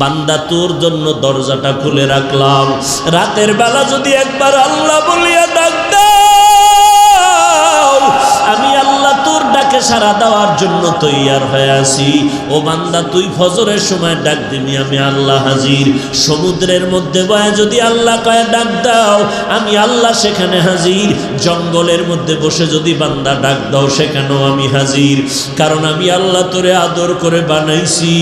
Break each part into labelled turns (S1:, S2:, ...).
S1: বান্দা তোর জন্য দরজাটা খুলে রাখলাম, রাতের বেলা যদি একবার আল্লাহ বলিয়া ডাক দাও, আমি আল্লাহ তোর ডাকে সাড়া দেওয়ার জন্য তৈয়ার হয়ে আছি। ও বান্দা তুই ফজরের সময় ডাক দিবি, আমি আল্লাহ হাজির। সমুদ্রের মধ্যে বয়ে যদি আল্লাহ কয়ে ডাক দাও, আমি আল্লাহ সেখানে হাজির। জঙ্গলের মধ্যে বসে যদি বান্দা ডাক দাও, সেখানেও আমি হাজির। কারণ আমি আল্লাহ তোরে আদর করে বানাইছি,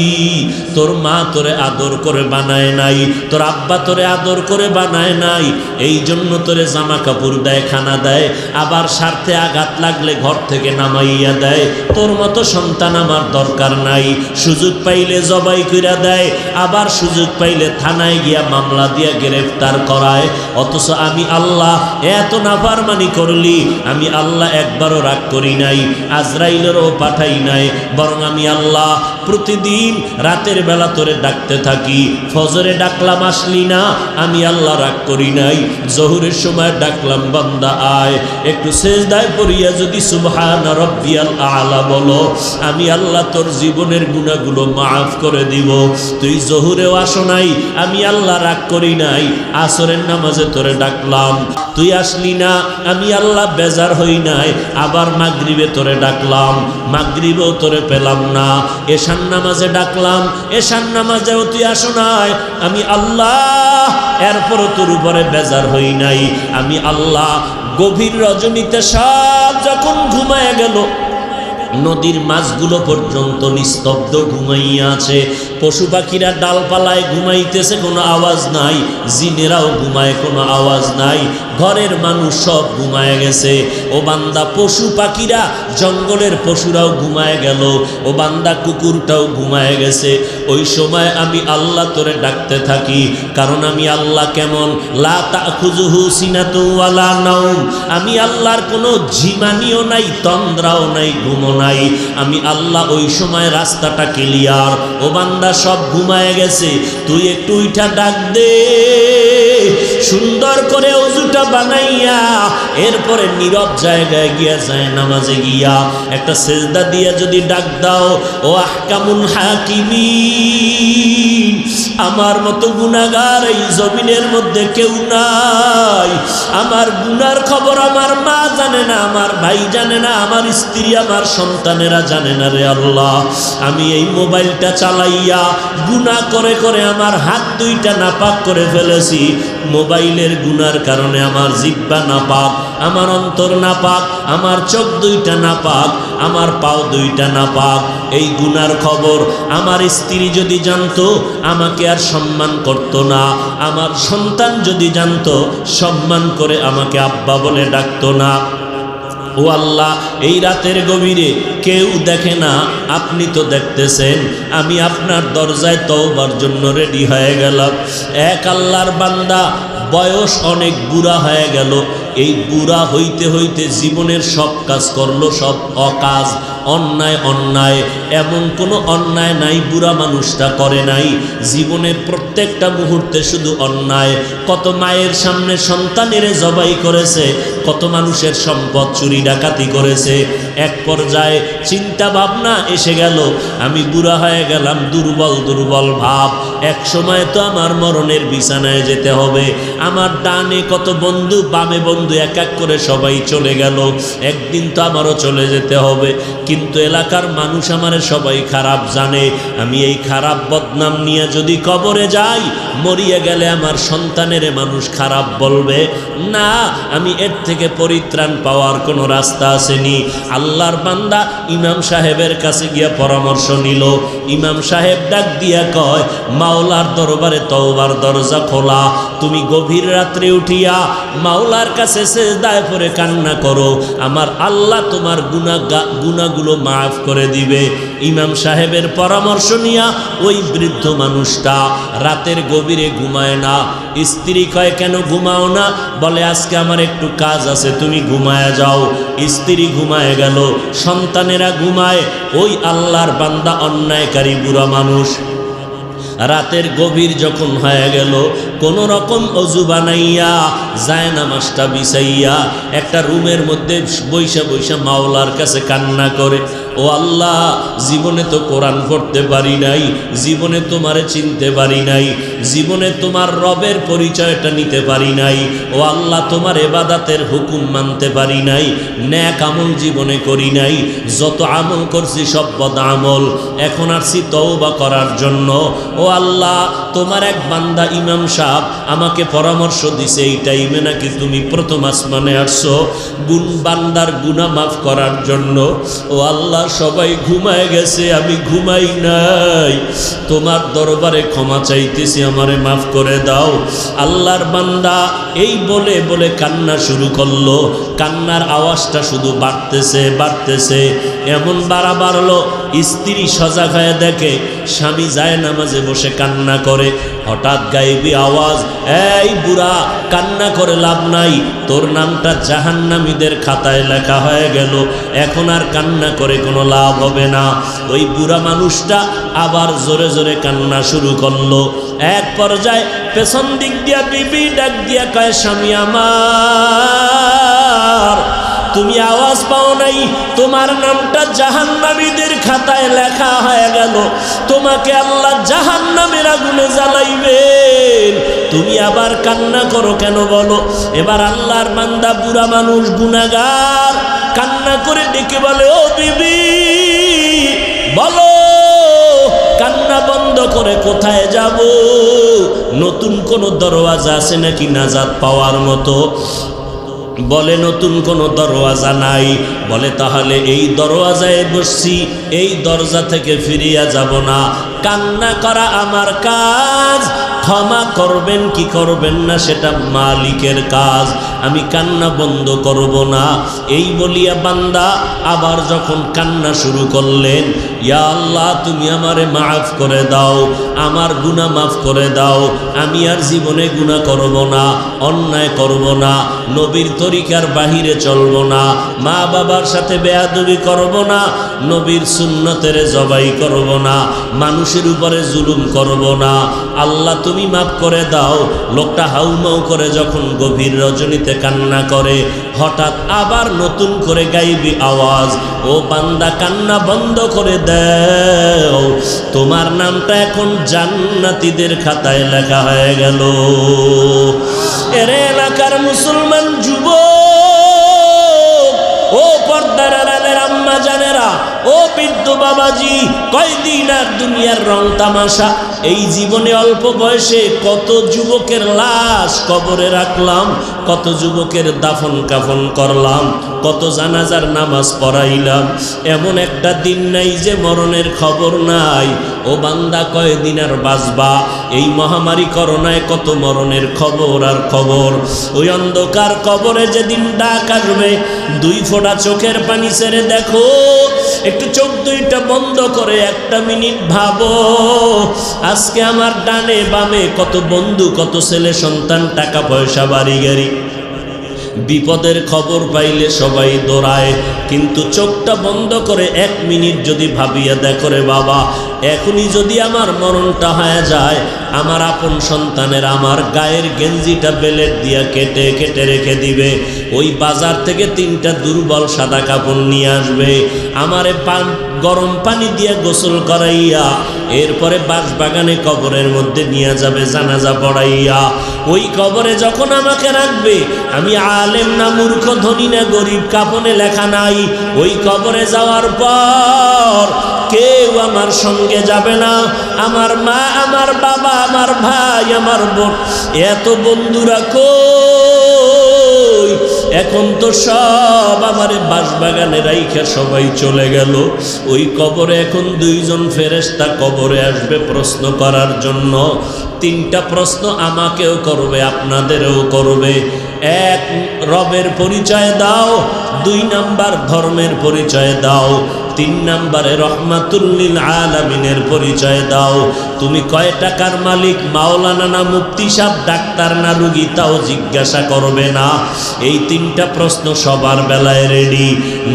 S1: তোর মা তোরে আদর করে বানায় নাই, তোর আব্বা তোরে আদর করে বানায় নাই। এই জন্য তোরে জামা কাপড় দেয়, খানা দেয়, আবার স্বার্থে আঘাত লাগলে ঘর থেকে নামাইয়া দেয়। তোর মতো সন্তান আমার দরকার নাই। সুযোগ পাইলে জবাই কইরা দেয়, আবার সুযোগ পাইলে থানায় গিয়া মামলা দিয়া গ্রেফতার করায়। অথচ আমি আল্লাহ এত নাফরমানি করলি, আমি আল্লাহ একবারও রাগ করি নাই, আজরাইলেরও পাঠাই নাই। বরং আমি আল্লাহ প্রতিদিন রাতের বেলা তোরে ডাকতে থাকি। ফজরে ডাকলাম আসলি না, আমি আল্লাহ রাগ করি নাই। জোহরের সময় ডাকলাম বান্দা আয়, একটু সেজদায় পড়িয়া যদি সুবহান রাব্বিয়াল আলা বলো, আমি আল্লাহ তোর জীবনের গুনাহগুলো মাফ করে দিব। তুই জোহরেও আসো নাই, আমি আল্লাহ রাগ করি নাই। আসরের নামাজে তোরে ডাকলাম, তুই আসলি না, আমি আল্লাহ বেজার হই নাই। আবার মাগরিবে তোরে ডাকলাম, মাগরিবেও তোরে পেলাম না। এশার নামাজে ডাকলাম, এশার নামাজেও তুই আসো নাই, আমি আল্লাহ এরপরও তোর উপরে বেজার হই নাই। আমি আল্লাহ গভীর রজনীতে সব যখন ঘুমায় গেল, নদীর মাছগুলো পর্যন্ত নিস্তব্ধ ঘুমাইয়া আছে, পশু পাখিরা ডালপালায় ঘুমাইতেছে, কোনো আওয়াজ নাই, জিনেরাও ঘুমায়, কোনো আওয়াজ নাই, ঘরের মানুষ সব ঘুমায় গেছে। ও বান্দা পশু পাখিরা, জঙ্গলের পশুরাও ঘুমায় গেল, ও বান্দা কুকুরটাও ঘুমায় গেছে। ওই সময় আমি আল্লাহ তোরে ডাকতে থাকি, কারণ আমি আল্লাহ কেমন, লা তাখুযুহু সিনাতু ওয়ালা নাওম, আমি আল্লাহর কোনো ঝিমানিও নাই, তন্দ্রাও নাই, ঘুমও নাই। আমি আল্লাহ ওই সময় রাস্তাটা ক্লিয়ার। ও বান্দা সব ঘুমায় গেছে, তুই একটু উঠা ডাক দে, সুন্দর করে ওযুটা বানাইয়া এরপরে নীরব জায়গায় গিয়া যায় নামাজে গিয়া একটা সেজদা দিয়া যদি ডাক দাও, ও আহকামুল হাকিমিন, আমার মতো গুনাহগার এই জমিনের মধ্যে কেউ নাই। আমার গুনার খবর আমার মা জানে না, আমার ভাই জানে না, আমার স্ত্রী, আমার সন্তানেরা জানে না রে আল্লাহ। আমি এই মোবাইলটা চালাইয়া গুনাহ করে করে আমার হাত দুইটা নাপাক করে ফেলেছি। মোবাইলের গুনার কারণে আমার জিহ্বা নাপাক, আমার অন্তর নাপাক, আমার চোখ দুইটা নাপাক, আমার পাও দুইটা নাপাক। এই গুনার খবর আমার স্ত্রী যদি জানতো, আমাকে আর সম্মান করতো না। আমার সন্তান যদি জানতো, সম্মান করে আমাকে আব্বা বলে ডাকতো না। ও আল্লাহ, এই রাতের গভীরে কেউ দেখে না, আপনি তো দেখতেছেন। আমি আপনার দরজায় তওবার জন্য রেডি হয়ে গেলাম। এক আল্লাহর বান্দা, বয়স অনেক বুড়া হয়ে গেল। এই বুড়া হইতে হইতে জীবনের সব কাজ করলো, সব অকাজ, অন্যায় অন্যায়, এমন কোনো অন্যায় নাই বুড়া মানুষটা করে নাই। জীবনের প্রত্যেকটা মুহূর্তে শুধু অন্যায়। কত মায়ের সামনে সন্তানেরে জবাই করেছে, কত মানুষের সম্পদ চুরি ডাকাতি করেছে। এক পর্যায়ে চিন্তা ভাবনা এসে গেল, আমি বুড়া হয়ে গেলাম, দুর্বল দুর্বল ভাব, এক সময় তো আমার মরণের বিছানায় যেতে হবে। আমার ডানে কত বন্ধু, বামে বন্ধু, এক এক করে সবাই চলে গেল, একদিন তো আমারও চলে যেতে হবে। কিন্তু এলাকার মানুষ আমারে সবাই খারাপ জানে। আমি এই খারাপ বদনাম নিয়ে যদি কবরে যাই, মরিয়া গেলে আমার সন্তানের মানুষ খারাপ বলবে না। আমি এর থেকে পরিত্রাণ পাওয়ার কোনো রাস্তা আসেনি। আল্লাহর বান্দা ইমাম সাহেবের কাছে গিয়া পরামর্শ নিল। ইমাম সাহেব ডাক দিয়া কয়, মাওলার দরবারে তওবার দরজা খোলা। তুমি গভীর রাত্রে উঠিয়া মাওলার কাছে সেজদায় পড়ে কান্না করো, আমার আল্লাহ তোমার গুনাহগুলো মাফ করে দিবে। ইমাম সাহেবের পরামর্শ নিয়া ওই বৃদ্ধ মানুষটা রাতের গভীরে ঘুমায় না। স্ত্রী কয়, কেন ঘুমাও না? বলে, আজকে আমার একটু কাজ আছে, তুমি ঘুমায় যাও। স্ত্রী ঘুমায় গেল, সন্তানেরা ঘুমায়। ওই আল্লাহর বান্দা অন্যায়কারী বুড়া মানুষ রাতের গভীর যখন হয়ে গেল, কোন রকম অজু বানাইয়া জায়নামাজটা বিছাইয়া একটা রুমের মধ্যে বৈশা বৈশা মাওলার কাছে কান্না করে। ও আল্লাহ, জীবনে তো কোরআন পড়তে পারি নাই, জীবনে তোমারে চিনতে পারি নাই, জীবনে তোমার রবের পরিচয়টা নিতে পারি নাই। ও আল্লাহ, তোমার ইবাদতের হুকুম মানতে পারি নাই, নেক আমল জীবনে করি নাই, যত আমল করছি সব বদ আমল। এখন আসছি তওবা করার জন্য। ও আল্লাহ, তোমার এক বান্দা ইমাম সাহেব আমাকে পরামর্শ দিছে এই টাইমে নাকি তুমি প্রথম আসমানে আসছো বান্দার গুনাহ মাফ করার জন্য। ও আল্লাহ, সবাই ঘুমায় গেছে, আমি ঘুমাই নাই, তোমার দরবারে ক্ষমা চাইতেছি, আমারে মাফ করে দাও। আল্লাহর বান্দা এই বলে বলে কান্না শুরু করলো। কান্নার আওয়াজটা শুধু বাড়তেছে বাড়তেছে, এমন বাড়লো স্ত্রী সজাগ হয়ে দেখে স্বামী যায় নামাজে বসে কান্না করে। হঠাৎ গায়েবী আওয়াজ, এই বুড়া, কান্না করে লাভ নাই, তোর নামটা জাহান্নামীদের খাতায় লেখা হয়ে গেল, এখন আর কান্না করে কোনো লাভ হবে না। ওই বুড়া মানুষটা আবার জোরে জোরে কান্না শুরু করলো। এক পর্যায়ে পেছন দিক দিয়া বিবি ডাক দিয়া কয়, স্বামী আমার, তুমি আওয়াজ পাও নাই? তোমার নামটা জাহান্নামীদের খাতায় লেখা হয়ে গেল, তোমাকে আল্লাহ জাহান্নামের আগুনে জ্বালাইবেন, তুমি আবার কান্না করো কেন বলো? এবার আল্লাহর বান্দা বুড়া মানুষ গুনাহগার কান্না করে ডেকে বলে, ও বিবি বলো, কান্না বন্ধ করে কোথায় যাব? নতুন কোনো দরওয়াজা আছে নাকি নাজাত পাওয়ার মতো? বলে নতুন কোনো দরওয়াজা নাই। বলে তাহলে এই দরওয়াজায় বসছি, এই দরজা থেকে ফিরিয়া যাব না। কান্না করা আমার কাজ, ক্ষমা করবেন কি করবেন না সেটা মালিকের কাজ, আমি কান্না বন্ধ করব না। এই বলিয়া বান্দা আবার যখন কান্না শুরু করলেন, ইয়া আল্লাহ, তুমি আমারে মাফ করে দাও, আমার গুনাহ মাফ করে দাও, আমি আর জীবনে গুনাহ করব না, অন্যায় করব না, নবীর তরিকার বাহিরে চলব না, মা বাবার সাথে বেয়াদবি করব না, নবীর সুন্নতের জবাই করব না, মানুষের উপরে জুলুম করব না, আল্লাহ তুমি মাফ করে দাও। লোকটা হাউমাউ করে যখন গভীর রজনীতে কান্না করে, হঠাৎ আবার নতুন করে গাইবি আওয়াজ, ও বান্দা কান্না বন্ধ করে দাও, তোমার নামটা এখন জান্নাতীদের খাতায় লেখা হয়ে গেল। এর এলাকার মুসলমান যুবক, ও পর্দার আড়ালের আম্মা জানেরা, ও বৃদ্ধ বাবাজি, কয়দিন আর দুনিয়ার রং তামাশা। এই জীবনে অল্প বয়সে কত যুবকের লাশ কবরে রাখলাম, কত যুবকের দাফন কাফন করলাম, কত জানাজার নামাজ পড়াইলাম, এমন একটা দিন নাই যে মরণের খবর নাই। ও বান্দা, কয়দিন আর বাঁচবা? এই মহামারী করোনায় কত মরণের খবর আর খবর। ওই অন্ধকার কবরে যেদিন ডাক আসবে, দুই ফোঁটা চোখের পানি ছেড়ে দেখো, একটু চোখ দুইটা বন্ধ করে একটা মিনিট ভাবো, আজকে আমার ডানে বামে কত বন্ধু, কত ছেলে সন্তান, টাকা পয়সা, বাড়ি গাড়ি, বিপদের খবর পাইলে সবাই দৌড়ায়, কিন্তু চোখটা বন্ধ করে এক মিনিট যদি ভাবিয়া দেখো রে বাবা, এখনই যদি আমার মরণটা হয়ে যায়, আমার আপন সন্তানের আমার গায়ের গেঞ্জিটা বেলেট দিয়া কেটে কেটে রেখে দিবে, ওই বাজার থেকে 3টা দুর্বল সাদা কাপড় নিয়ে আসবে, আমারে গরম পানি দিয়ে গোসল করাইয়া এরপরে বাঁশবাগানে কবরের মধ্যে নিয়ে যাবে জানাজা পড়াইয়া। ওই কবরে যখন আমাকে রাখবে, আমি আলেম না মূর্খ, ধনী না গরিব, কাপনে লেখা নাই, ওই কবরে যাওয়ার পর কেউ আমার সঙ্গে যাবে না, আমার মা, আমার বাবা, আমার ভাই, আমার বোন, এত বন্ধুরা কই? এখন তো সব আমারে বাঁশবাগানে রাইখা সবাই চলে গেল। ওই কবরে এখন 2জন ফেরেশতা কবরে আসবে প্রশ্ন করার জন্য। 3টা প্রশ্ন আমাকেও করবে, আপনাদেরও করবে। 1, রবের পরিচয় দাও, 2 নাম্বার ধর্মের পরিচয় দাও, 3 নম্বরে রহমাতুল লিল আলামিনের পরিচয় দাও। তুমি কয় টাকার মালিক, মাওলানা না মুফতি সাহেব, ডাক্তার না রুগী, তাও জিজ্ঞাসা করবে না। এই তিনটা প্রশ্ন সবার বেলায় রেডি।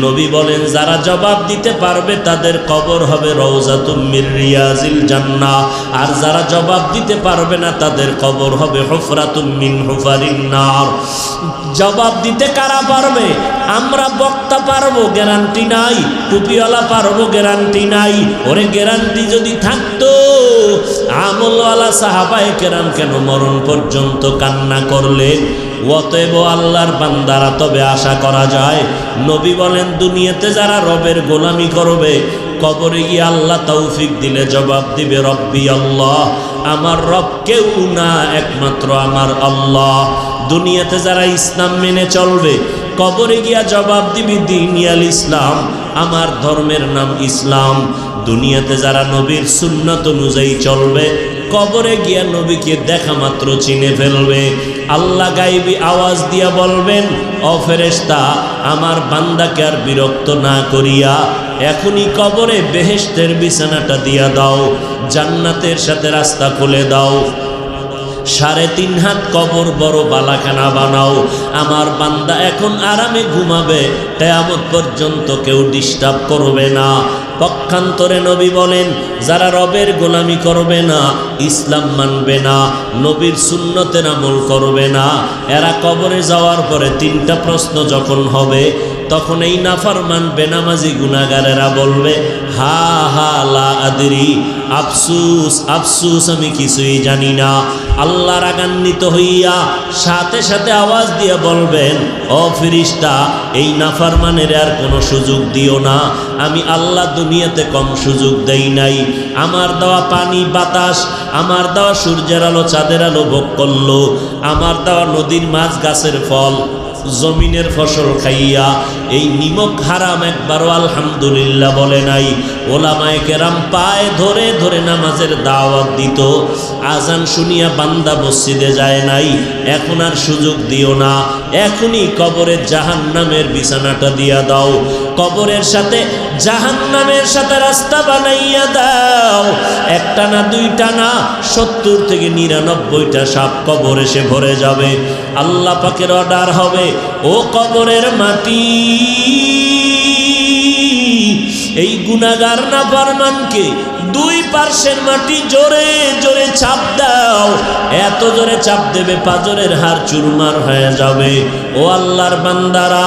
S1: নবী বলেন যারা জবাব দিতে পারবে তাদের কবর হবে রওজাতুম মির রিয়াজিল জান্নাহ, আর যারা জবাব দিতে পারবে না তাদের কবর হবে হুফরাতুম মিন হুফারিন নার। জবাব দিতে কারা পারবে? আমরা বক্তা পারবো, গ্যারান্টি নাই। টুপিওয়ালা পারবো, গ্যারান্টি নাই। ওরে গ্যারান্টি যদি থাকতো আমলওয়ালা সাহাবায়ে কেরাম কেন মরণ পর্যন্ত কান্না করলেন? অতএব আল্লাহর বান্দারা, তবে আশা করা যায়, নবী বলেন দুনিয়াতে যারা রবের গোলামি করবে, কবরে গিয়ে আল্লাহ তৌফিক দিলে জবাব দিবে রব্বি আল্লাহ, আমার রব কেউ না, একমাত্র আমার আল্লাহ। দুনিয়াতে যারা ইসলাম মেনে চলবে, কবরে গিয়া জবাব দিবি দীনিয়াল ইসলাম, আমার ধর্মের নাম ইসলাম। দুনিয়াতে যারা নবীর সুন্নাত অনুযায়ী চলবে, কবরে গিয়া নবীকে দেখা মাত্র চিনে ফেলবে। আল্লাহ গাইবি আওয়াজ দিয়া বলবেন, ও ফেরেশতা, আমার বান্দাকে আর বিরক্ত না করিয়া এখনই কবরে বেহেশতের বিছানাটা দিয়া দাও, জান্নাতের সাথে রাস্তা খুলে দাও। 3.5 হাত কবর বড় বালাখানা বানাও, আমার বান্দা এখন আরামে ঘুমাবে, কিয়ামত পর্যন্ত কেউ ডিস্টার্ব করবে না। পক্ষান্তরে নবী বলেন যারা রবের গোলামি করবে না, ইসলাম মানবে না, নবীর সুন্নতের আমল করবে না, এরা কবরে যাওয়ার পরে 3টা প্রশ্ন যখন হবে, তখন এই নাফরমান বেনামাজি গুনাহগারেরা বলবে, হা হা লা আদরি, আফসুস আফসুস, আমি কিছুই জানি না। আল্লাহ রাগান্বিত হইয়া সাথে সাথে আওয়াজ দিয়ে বলবেন, ও ফেরেশতা, এই নাফরমানের আর কোনো সুযোগ দিও না, আমি আল্লাহ দুনিয়াতে কম সুযোগ দেই নাই। আমার দেওয়া পানি বাতাস, আমার দেওয়া সূর্যের আলো চাঁদের আলো ভোগ করলো, আমার দেওয়া নদীর মাছ গাছের ফল জমিনের ফসল খাইয়া এই নিমক হারাম একবারও আলহামদুলিল্লাহ বলে নাই। ওলামায়ে কেরাম পায়ে ধরে ধরে নামাজের দাওয়াত দিত, আজান শুনিয়া বান্দা মসজিদে যায় নাই। এখন আর সুযোগ দিও না, এখনই কবরের জাহান্নামের বিছানাটা দিয়া দাও, কবরের সাথে জাহান্নামের সাথে রাস্তা বানাইয়া দাও। একটা না, দুইটা না, 70 থেকে 99টা সাপ কবর এসে ভরে যাবে। আল্লাহ পাকের অর্ডার হবে, ও কবরের মাটি, এই গুনাহগার নাফরমানকে 2 পার্শ্বের মাটি জোরে জোরে চাপ দাও। এত জোরে চাপ দেবে পাজরের হাড় চুরমার হয়ে যাবে। ও আল্লাহর বান্দারা,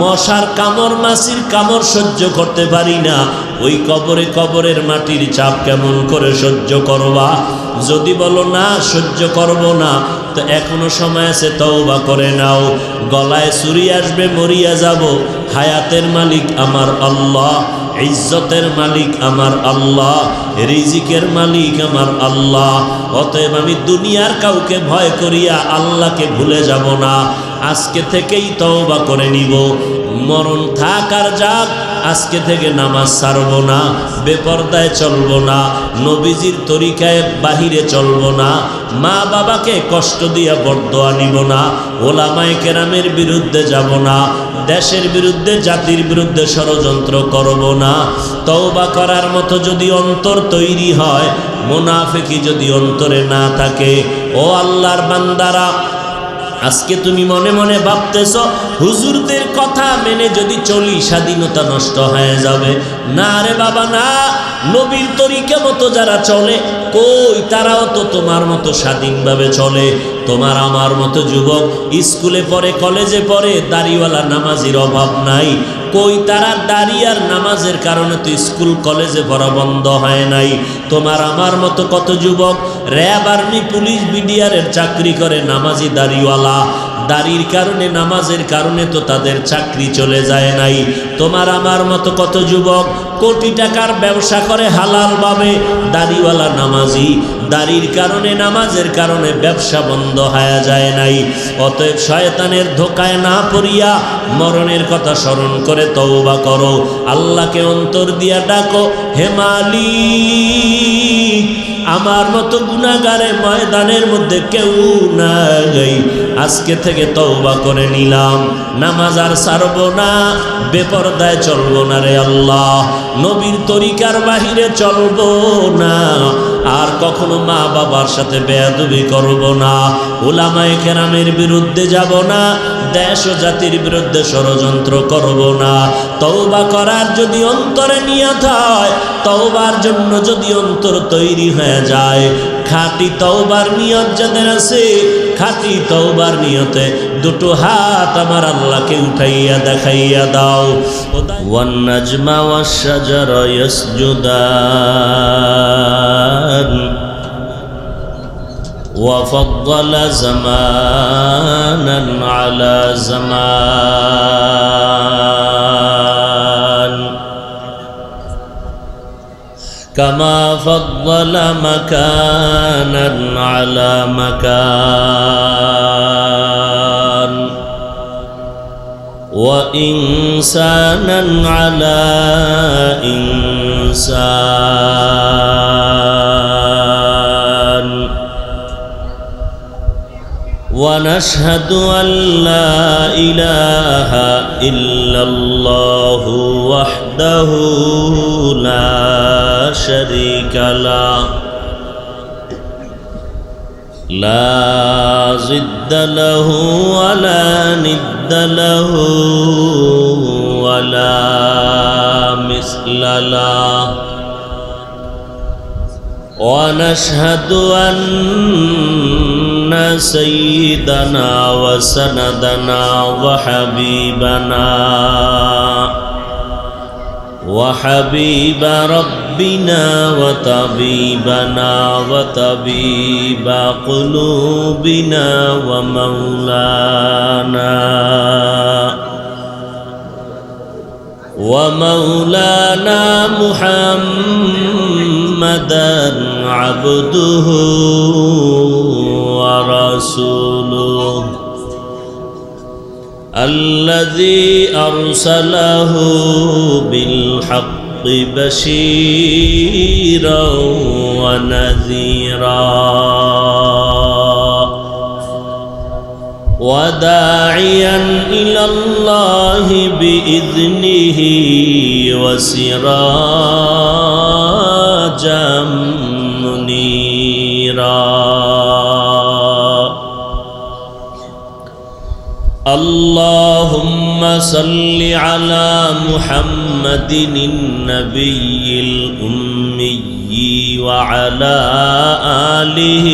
S1: মশার কামড় মাছির কামড় সহ্য করতে পারি না, ওই কবরে কবরের মাটির চাপ কেমন করে সহ্য করবা? যদি বলো না সহ্য করব না, তো এখনো সময় আছে, তওবা করে নাও। গলায় ছুরি আসবে, মরিয়া যাব, হায়াতের মালিক আমার আল্লাহ, ইজ্জতের মালিক আমার আল্লাহ, রিজিকের মালিক আমার আল্লাহ। অতএব আমি দুনিয়ার কাউকে ভয় করিয়া আল্লাহকে ভুলে যাব না। আজকে থেকেই তওবা করে নিব। মরণ থাক আর যাক, আজকে থেকে নামাজ ছাড়ব না, বেপরদায় চলব না, নবীজির তরিকায় বাহিরে চলব না, মা বাবাকে কষ্ট দিয়া বরদোয়া নিব না, ওলামায়ে কেরামের বিরুদ্ধে যাব না, দেশের বিরুদ্ধে জাতির বিরুদ্ধে ষড়যন্ত্র করব না। তওবা করার মতো যদি অন্তর তৈরি হয়, মুনাফিকি যদি অন্তরে না থাকে, ও আল্লাহর বান্দারা, আজকে তুমি মনে মনে ভাবতেছ হুজুরদের কথা মেনে যদি চলি স্বাধীনতা নষ্ট হয়ে যাবে। না রে বাবা না, নবীর তরিকা মতো যারা চলে, কই তারাও তো তোমার মতো স্বাধীনভাবে চলে। তোমার আমার মতো যুবক স্কুলে পড়ে, কলেজে পড়ে, দাড়িওয়ালা নামাজির অভাব নাই। কই তারা দাড়ি আর নামাজের কারণে তো স্কুল কলেজে পড়া বন্ধ হয় নাই। তোমার আমার মতো কত যুবক র্যাব, আর্মি, পুলিশ, বিডিআরের চাকরি করে, নামাজি দাড়িওয়ালা, দাড়ির কারণে নামাজের কারণে তো তাদের চাকরি চলে যায় নাই। তোমার আমার মতো কত যুবক কোটি টাকার ব্যবসা করে হালালভাবে, দাড়িওয়ালা নামাজি, দাড়ির কারণে নামাজের কারণে ব্যবসা বন্ধ হয়ে যায় নাই। অতএব শয়তানের ধোকায় না পড়িয়া মরণের কথা স্মরণ করে তওবা করো, আল্লাহকে অন্তর দিয়া ডাকো, হে মালিক, আমার মতো গুনাহগারে ময়দানের মধ্যে কেউ নাই, আজকে থেকে তওবা করে নিলাম, নামাজ আর ছাড়ব না, বেপরদায় চলব না রে আল্লাহ, নবীর তরিকার বাহিরে চলব না, আর কখনো মা বাবার সাথে বেয়াদবি করব না, উলামায়ে কেরামের বিরুদ্ধে যাব না, দেশ ও জাতির বিরুদ্ধে ষড়যন্ত্র করব না। তওবা করার যদি অন্তরে নিয়ত হয়, তওবার জন্য যদি অন্তর তৈরি হয়ে যায়, খাঁটি তওবার নিয়ত যাদের আছে, খাঁটি তওবার নিয়তে দুটো হাত আমার আল্লাহকে উঠাইয়া দেখাইয়া দাও। ওয়ান নাজমা ওয়াশ শাজারা ইয়াসজুদান وفضل زمانا على زمان كما فضل مكانا على مكان وإنسانا على إنسان ونشهد أن لا إله إلا الله وحده لا شريك له لا ضد له ولا ند له ولا مثل له ونشهد أن سيدنا وسندنا وحبيب ربنا وطبيبنا وطبيب قلوبنا ومولانا محمدا عبده ورسوله الذي أرسله بالحق بشيرا ونذيرا وداعيا إلى الله بإذنه وسراجا منيرا اللهم صل على محمد النبي الأمي وعلى آله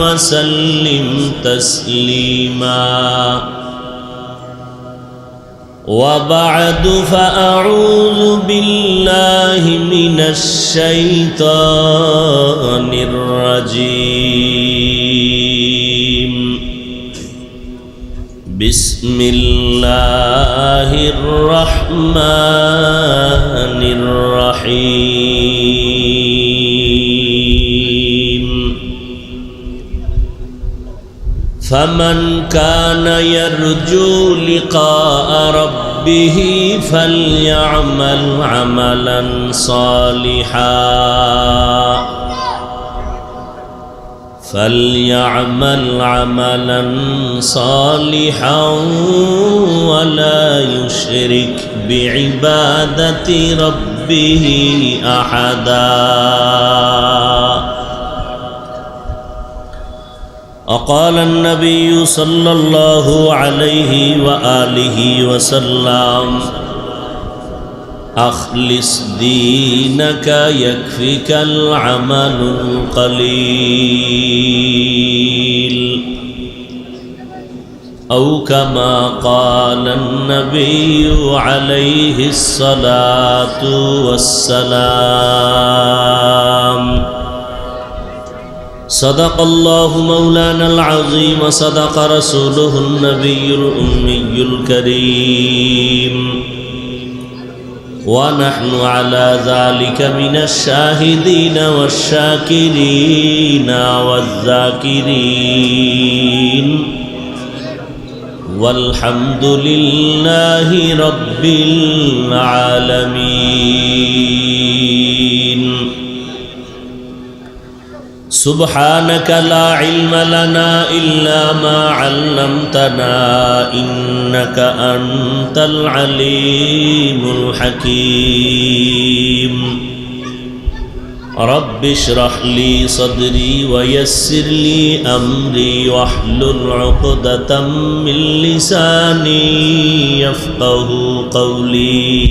S1: وسلم تسليما وبعد فأعوذ بالله من الشيطان الرجيم بسم الله الرحمن الرحيم فمن كان يرجو لقاء ربه فليعمل عملا صالحا ولا يشرك بعبادة ربه أحدا وقال النبي صلى الله عليه وآله وسلم أخلص دينك يكفك العمل القليل أو كما قال النبي عليه الصلاة والسلام صدق الله مولانا العظيم وصدق رسوله النبي الأمي الكريم ونحن على ذلك من الشاهدين والشاكرين والذاكرين والحمد لله رب العالمين سبحانك لا علم لنا إلا ما علمتنا إنك أنت العليم الحكيم رب اشرح لي صدري ويسر لي أمري واحلل عقدة من لساني يفقه قولي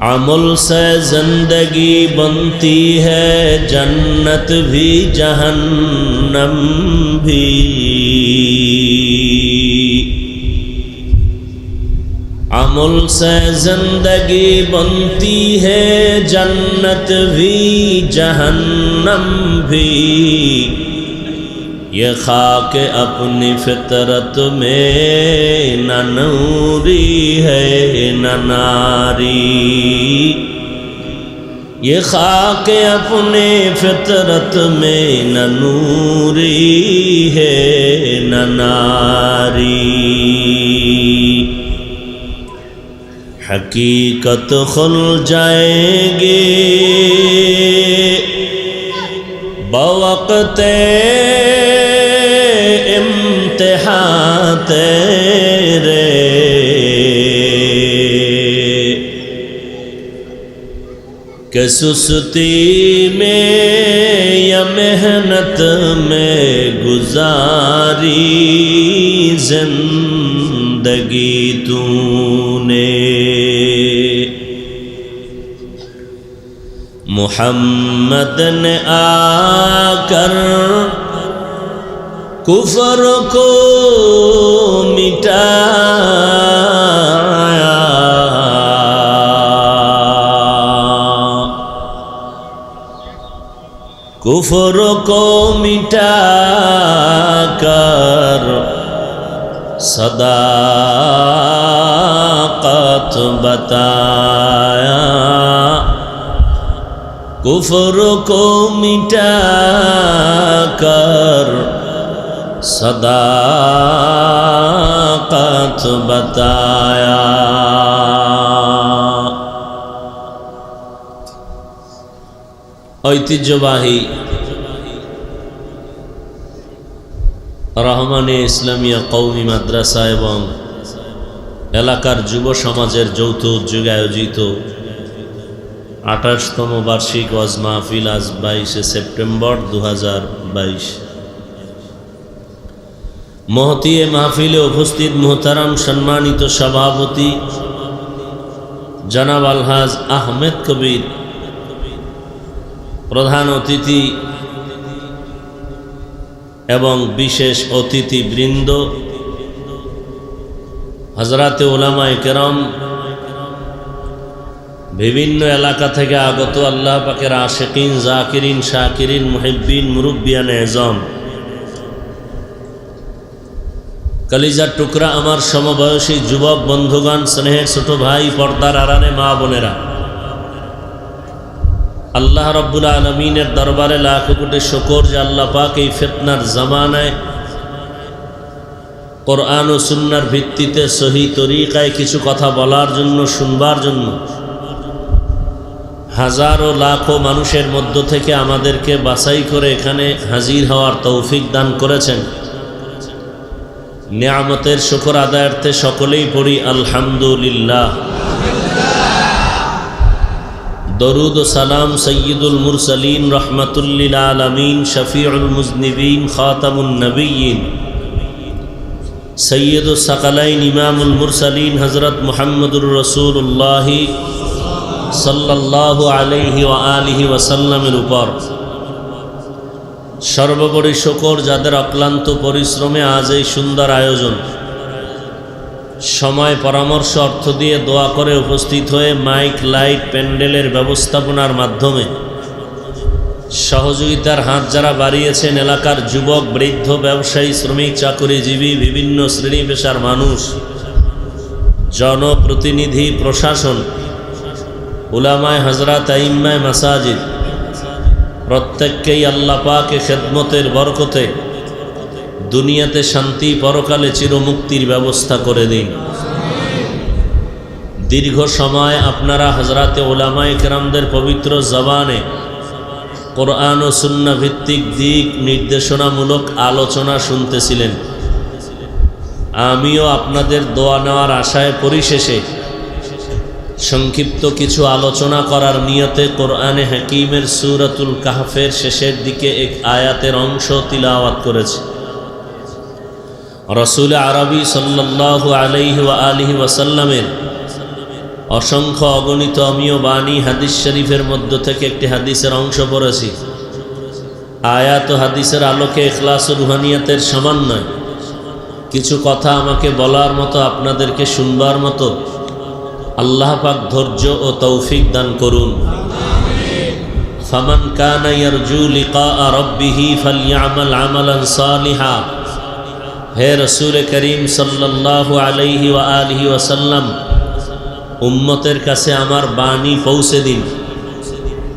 S1: अमल से जिंदगी बनती है जन्नत भी जहन्नम भी अमल से जिंदगी बनती है जन्नत भी जहन्नम भी ये खाक अपनी फितरत में न नूरी है न नारी ये खाक अपने फितरत में न नूरी है न नारी हकीकत खुल जाएगी बवक़्ते इम्तिहान तेरे कि सुस्ती में या मेहनत में गुजारी जिंदगी तूने मुहम्मद ने आकर कुफर को मिटाया कुफर को मिटाकर सदाकत बताया कुफर को मिटाकर सदाकत बताया ঐতিহ্যবাহী রহমানে ইসলামিয়া কওমি মাদ্রাসা এবং এলাকার যুব সমাজের যৌথ উদ্যোগে আয়োজিত 28তম বার্ষিক ওয়াজ মাহফিল আজ 22শে সেপ্টেম্বর 2022 মহতী মাহফিলে উপস্থিত মোহতারাম সম্মানিত সভাপতি জনাব আলহাজ আহমেদ কবির প্রধান অতিথি এবং বিশেষ অতিথি বৃন্দ হযরতে উলামায়ে কেরাম বিভিন্ন এলাকা থেকে আগত আল্লাহ পাকের আশিকিন জাকিরিন শাকিরিন মুহিব্বিন মুরব্বিয়ান এজম কলিজার টুকরা আমার সমবয়সী যুবক বন্ধুগণ স্নেহের ছোট ভাই পর্দার আড়ালে মা বোনেরা আল্লাহ রাব্বুল আলামিনের দরবারে লাখ কোটি শুকর যে আল্লাহ পাক এই ফিতনার জামানায় কোরআন ও সুন্নাহর ভিত্তিতে সহি তরিকায় কিছু কথা বলার জন্য শুনবার জন্য হাজারো লাখো মানুষের মধ্য থেকে আমাদেরকে বাছাই করে এখানে হাজির হওয়ার তৌফিক দান করেছেন নিয়ামতের শুকর আদায়ার্থে সকলেই পড়ি আলহামদুলিল্লাহ দরুদ ও সালাম সৈয়দুল মুরসালিন রহমাতুল্লিল আলামিন শফিউল মুজনিবিন খাতামুন নবিয়্যিন সৈয়দুস সাকালাইন ইমামুল মুরসালিন হযরত মুহাম্মদুর রাসূলুল্লাহ সাল্লাল্লাহু আলাইহি ওয়া আলিহি ওয়াসাল্লামের উপর সর্বোপরি শুকর যাদের অক্লান্ত পরিশ্রমে আজ এই সুন্দর আয়োজন সময় পরামর্শ অর্থ দিয়ে দোয়া করে উপস্থিত হয়ে মাইক লাইট প্যান্ডেলের ব্যবস্থাপনার মাধ্যমে সহযোগিতার হাত যারা বাড়িয়েছেন এলাকার যুবক বৃদ্ধ ব্যবসায়ী শ্রমিক চাকরিজীবী বিভিন্ন শ্রেণী পেশার মানুষ জনপ্রতিনিধি প্রশাসন উলামায়ে হযরত আইম্মায়ে মাসাজিদ প্রত্যেককেই আল্লাহ পাকে খেদমতের বরকতে দুনিয়াতে শান্তি পরকালে চিরমুক্তির ব্যবস্থা করে দিন। দীর্ঘ সময় আপনারা হযরতে উলামায়ে কেরামদের পবিত্র জবানে কোরআন ও সুন্নাহ ভিত্তিক দিক নির্দেশনামূলক আলোচনা শুনতেছিলেন। আমিও আপনাদের দোয়া নেওয়ার আশায় পরিশেষে সংক্ষিপ্ত কিছু আলোচনা করার নিয়তে কোরআনে হাকিমের সূরাতুল কাহফের শেষের দিকে এক আয়াতের অংশ তিলাওয়াত করেছি। রাসূল আরবি সাল্লাল্লাহু আলাইহি ওয়া আলিহি ওয়াসাল্লামের অসংখ্য অগণিত অমীয় বাণী হাদিস শরীফের মধ্য থেকে একটি হাদিসের অংশ পড়েছি। আয়াত ও হাদিসের আলোকে ইখলাস ও রুহানিয়াতের সমন্বয় কিছু কথা আমাকে বলার মতো, আপনাদেরকে শুনবার মতো আল্লাহ পাক ধৈর্য ও তৌফিক দান করুন। ফামান কানা ইয়ারজু লিকা রাব্বিহি ফালইআমাল আমালান সালিহা। হে রাসূল করিম সাল্লাল্লাহু আলাইহি ওয়া আলিহি ওয়াসাল্লাম, উম্মতের কাছে আমার বাণী পৌঁছে দিন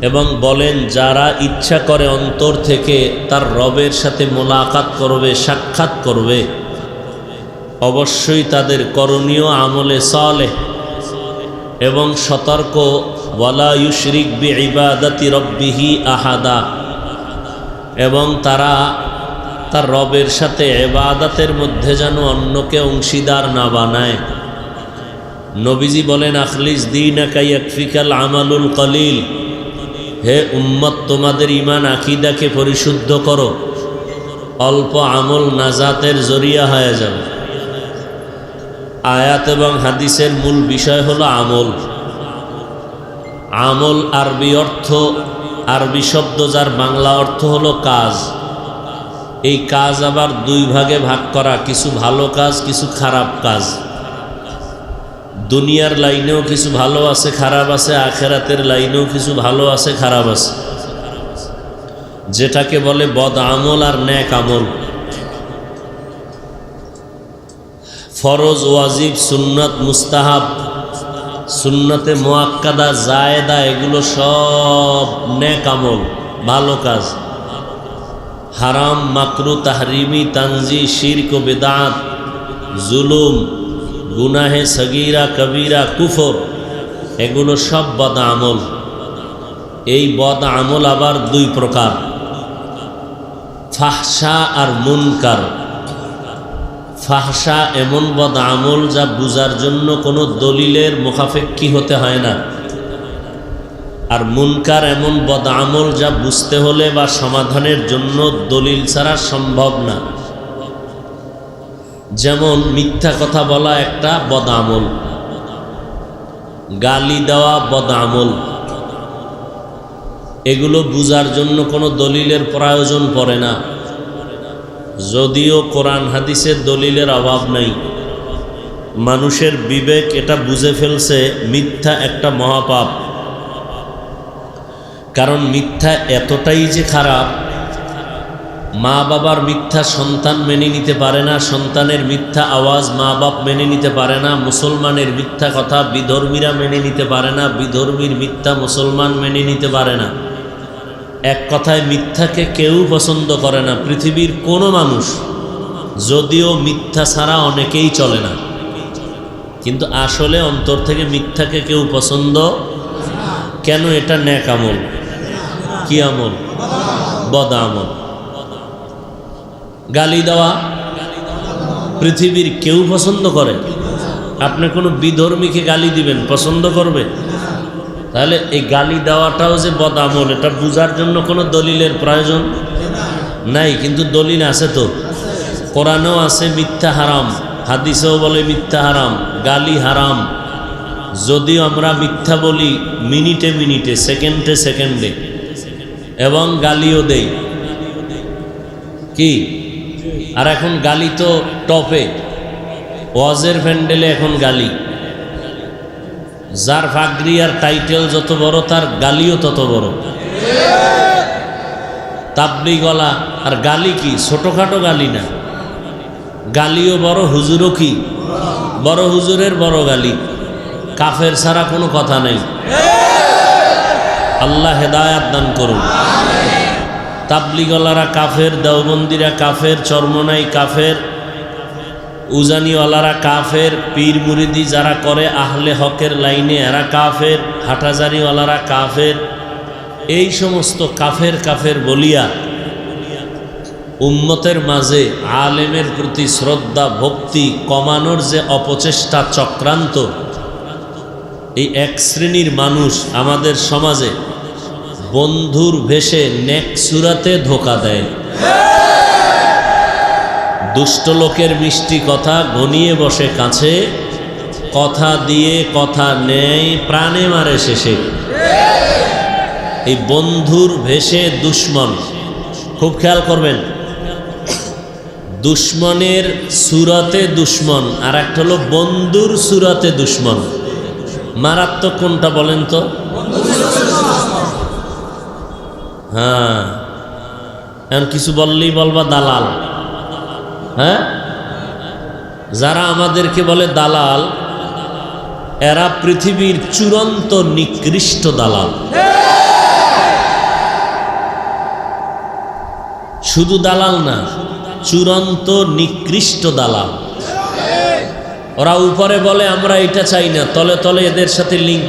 S1: এবং বলেন, যারা ইচ্ছা করে অন্তর থেকে তার রবের সাথে মোলাকাত করবে, সাক্ষাৎ করবে, অবশ্যই তাদের করণীয় আমলে সালেহ এবং সতর্ক, ওয়ালা ইউশরিক বিইবাদাতি রাব্বিহি আহাদা, এবং তারা তার রবের সাথে ইবাদতের মধ্যে যেন অন্যকে অংশীদার না বানায়। নবীজি বলেন, আখলিস দীনাকা ইয়াকফিকাল আমালুল কলিল। হে উম্মত, তোমাদের ঈমান আকীদাকে পরিশুদ্ধ করো, অল্প আমল নাজাতের জরিয়া হয়ে যাবে। আয়াত এবং হাদিসের মূল বিষয় হলো আমল। আমল আরবি অর্থ, আরবি শব্দ যার বাংলা অর্থ হলো কাজ। এই কাজ আবার দুই ভাগে ভাগ করা, কিছু ভালো কাজ, কিছু খারাপ কাজ। দুনিয়ার লাইনেও কিছু ভালো আছে, খারাপ আছে, আখেরাতের লাইনেও কিছু ভালো আছে, খারাপ আছে, যেটাকে বলে বদ আমল আর নেক আমল। ফরজ, ওয়াজিব, সুন্নত, মুস্তাহাব, সুন্নতে মুআক্কাদা, জায়েদা, এগুলো সব নেক আমল, ভালো কাজ। হারাম, মাকরু, তাহরিমি, তানজি, শিরক ও বিদআত, জুলুম, গুনাহে সগীরা, কবিরা, কুফর, এগুলো সব বদ আমল। এই বদ আমল আবার দুই প্রকার, ফাহশা আর মুনকার। ফাহশা এমন বদ আমল যা বুঝার জন্য কোনো দলিলের মুখাপেক্ষী হতে হয় না, আর মুনকার এমন বদ আমল যা বুঝতে হলে বা সমাধানের জন্য দলিল ছাড়া সম্ভব না। যেমন মিথ্যা কথা বলা একটা বদ আমল, গালি দেওয়া বদ আমল। এগুলো বুঝার জন্য কোনো দলিলের প্রয়োজন পড়ে না, যদিও কোরআন হাদিসের দলিলের অভাব নাই। মানুষের বিবেক এটা বুঝে ফেলছে মিথ্যা একটা মহাপাপ। কারণ মিথ্যা এতটাই যে খারাপ, মা বাবার মিথ্যা সন্তান মেনে নিতে পারে না, সন্তানের মিথ্যা আওয়াজ মা বাপ মেনে নিতে পারে না, মুসলমানের মিথ্যা কথা বিধর্মীরা মেনে নিতে পারে না, বিধর্মীর মিথ্যা মুসলমান মেনে নিতে পারে না। এক কথায় মিথ্যাকে কেউ পছন্দ করে না, পৃথিবীর কোনো মানুষ। যদিও মিথ্যা ছাড়া অনেকেই চলে না, কিন্তু আসলে অন্তর থেকে মিথ্যাকে কেউ পছন্দ কেন? এটা নেক আমল। কি আমল? বদ আমল। গালি দেওয়া পৃথিবীর কেউ পছন্দ করে? আপনি কোনো বিধর্মীকে গালি দিবেন, পছন্দ করবে? তাহলে এই গালি দেওয়াটাও যে বদ আমল, এটা বুঝার জন্য কোনো দলিলের প্রয়োজন নাই। কিন্তু দলিল আছে তো, কোরআনেও আছে মিথ্যা হারাম, হাদিসেও বলে মিথ্যা হারাম, গালি হারাম। যদিও আমরা মিথ্যা বলি মিনিটে মিনিটে, সেকেন্ডে সেকেন্ডে, এবং গালিও দেই। কি? আর এখন গালি তো টপে, ওয়াজের প্যান্ডেলে এখন গালি। যার ফাগরি আর টাইটেল যত বড়, তার গালিও তত বড়। তাবলিগওয়ালা আর গালি কি ছোটখাটো গালি না, গালিও বড়, হুজুরও কি বড়, হুজুরের বড় গালি। কাফের ছাড়া কোনো কথা নেই। আল্লাহ হেদায়াত দান করুন। তাবলিগওয়ালারা কাফের, দেওবন্দিরা কাফের, চরমনাই কাফের, উজানিওয়ালারা কাফের, পীর মুরিদি যারা করে আহলে হকের লাইনে এরা কাফের, হাটাজারিওয়ালারা কাফের, এই সমস্ত কাফের কাফের বলিয়া উম্মতের মাঝে আলেমের প্রতি শ্রদ্ধা ভক্তি কমানোর যে অপচেষ্টা চক্রান্ত, এই এক শ্রেণীর মানুষ আমাদের সমাজে বন্ধুর ভেষে নেক সুরাতে ধোঁকা দেয়। দুষ্ট লোকের মিষ্টি কথা ঘনিয়ে বসে কাছে, কথা দিয়ে কথা নেয় প্রাণে মারে শেষে। এই বন্ধুর ভেষে দুশ্মন, খুব খেয়াল করবেন, দুশ্মনের সুরাতে দুশ্মন আর একটা হলো বন্ধুর সুরাতে দুশ্মন। মারাত্মক কোনটা বলেন তো? হ্যাঁ, এখন কিছু বললেই বলবা দালাল। হ্যাঁ, যারা আমাদেরকে বলে দালাল, এরা পৃথিবীর চূড়ান্ত নিকৃষ্ট দালাল। শুধু দালাল না, চূড়ান্ত নিকৃষ্ট দালাল। ওরা উপরে বলে আমরা এটা চাই না, তলে তলে এদের সাথে লিঙ্ক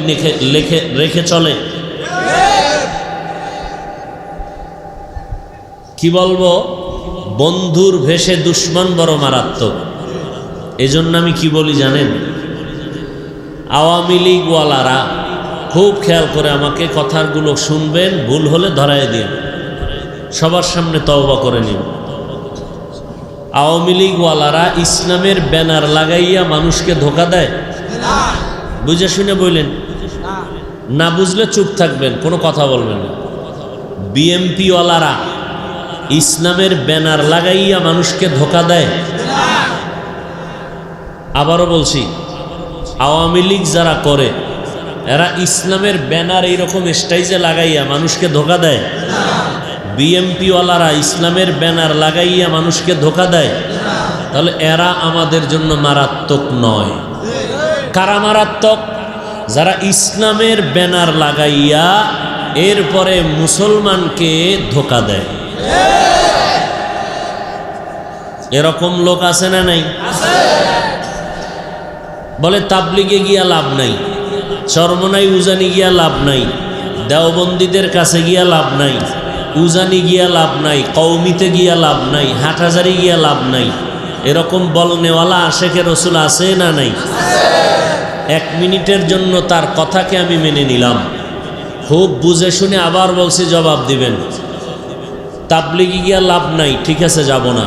S1: রেখে চলে। কি বলবো, বন্ধুর ভেষে দুশ্মন বড় মারাত্মক। এজন্য আমি কি বলি জানেন, আওয়ামী লীগওয়ালারা খুব খেয়াল করে আমাকে কথাগুলো শুনবেন, ভুল হলে ধরায় দিন, সবার সামনে তওবা করে নিন। আওয়ামী লীগওয়ালারা ইসলামের ব্যানার লাগাইয়া মানুষকে ধোঁকা দেয়। বুঝে শুনে বললেন, না বুঝলে চুপ থাকবেন, কোনো কথা বলবেন না। বিএমপিওয়ালারা ইসলামের ব্যানার লাগাইয়া মানুষকে ধোঁকা দেয়। আবারও বলছি, আওয়ামী লীগ যারা করে এরা ইসলামের ব্যানার এইরকম স্টাইজে লাগাইয়া মানুষকে ধোঁকা দেয়। বিএমপিওয়ালারা ইসলামের ব্যানার লাগাইয়া মানুষকে ধোঁকা দেয়। তাহলে এরা আমাদের জন্য মারাত্মক নয়। কারা মারাত্মক? যারা ইসলামের ব্যানার লাগাইয়া এরপরে মুসলমানকে ধোঁকা দেয়। এরকম লোক আছে না নাই? বলে তাবলিগে গিয়া লাভ নাই, চরমনাই উজানি গিয়া লাভ নাই, দেওবন্দীদের কাছে গিয়া লাভ নাই, উজানি গিয়া লাভ নাই, কওমিতে গিয়া লাভ নাই, হাটহাজারি গিয়া লাভ নাই। এরকম বলনেওয়ালা আশেকে রসুল আছে না নাই? এক মিনিটের জন্য তার কথাকে আমি মেনে নিলাম, খুব বুঝে শুনে আবার বলছি জবাব দিবেন। তাবলিগে গিয়া লাভ নাই, ঠিক আছে যাব না।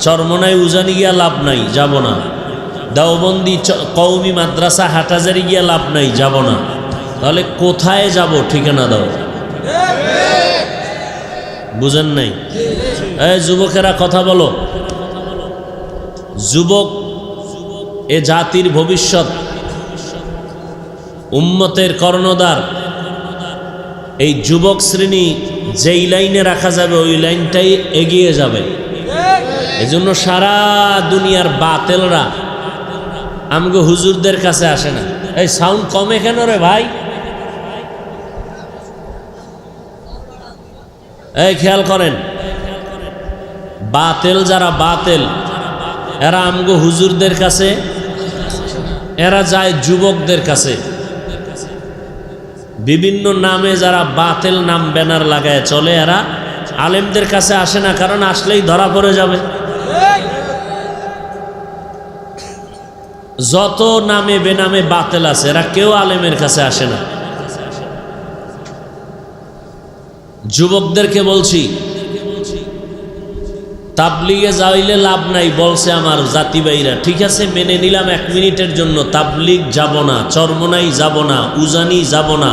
S1: চরমনাই উজানি গিয়া লাভ নাই, যাব না। দেওবন্দি কওমি মাদ্রাসা হাটহাজারি গিয়া লাভ নাই, যাব না। তাহলে কোথায় যাব? ঠিকানা দাও। বুঝেন নাই? এই যুবকেরা কথা বলো। যুবক এ জাতির ভবিষ্যৎ, উম্মতের কর্ণধার। এই যুবক শ্রেণী যেই লাইনে রাখা যাবে ওই লাইনটাই এগিয়ে যাবে। এজন্য সারা দুনিয়ার বাতেলরা আমগো হুজুরদের কাছে আসে না। এই সাউন্ড কমে কেন রে ভাই? এই খেয়াল করেন, বাতেল যারা বাতেল এরা আমগো হুজুরদের কাছে, এরা যায় যুবকদের কাছে। বিভিন্ন নামে যারা বাতেল নাম ব্যানার লাগায় চলে, এরা আলেমদের কাছে আসে না, কারণ আসলেই ধরা পড়ে যাবে। যত নামে বেনামে বাতেল আছে এরা কেউ আলেমের কাছে আসে না। যুবকদেরকে বলছি, তাবলিগে যাইলে লাভ নাই বলছে আমার জাতি ভাইরা, ঠিক আছে মেনে নিলাম এক মিনিটের জন্য। তাবলিগ যাব না, চরমনাই যাব না, উজানি যাব না,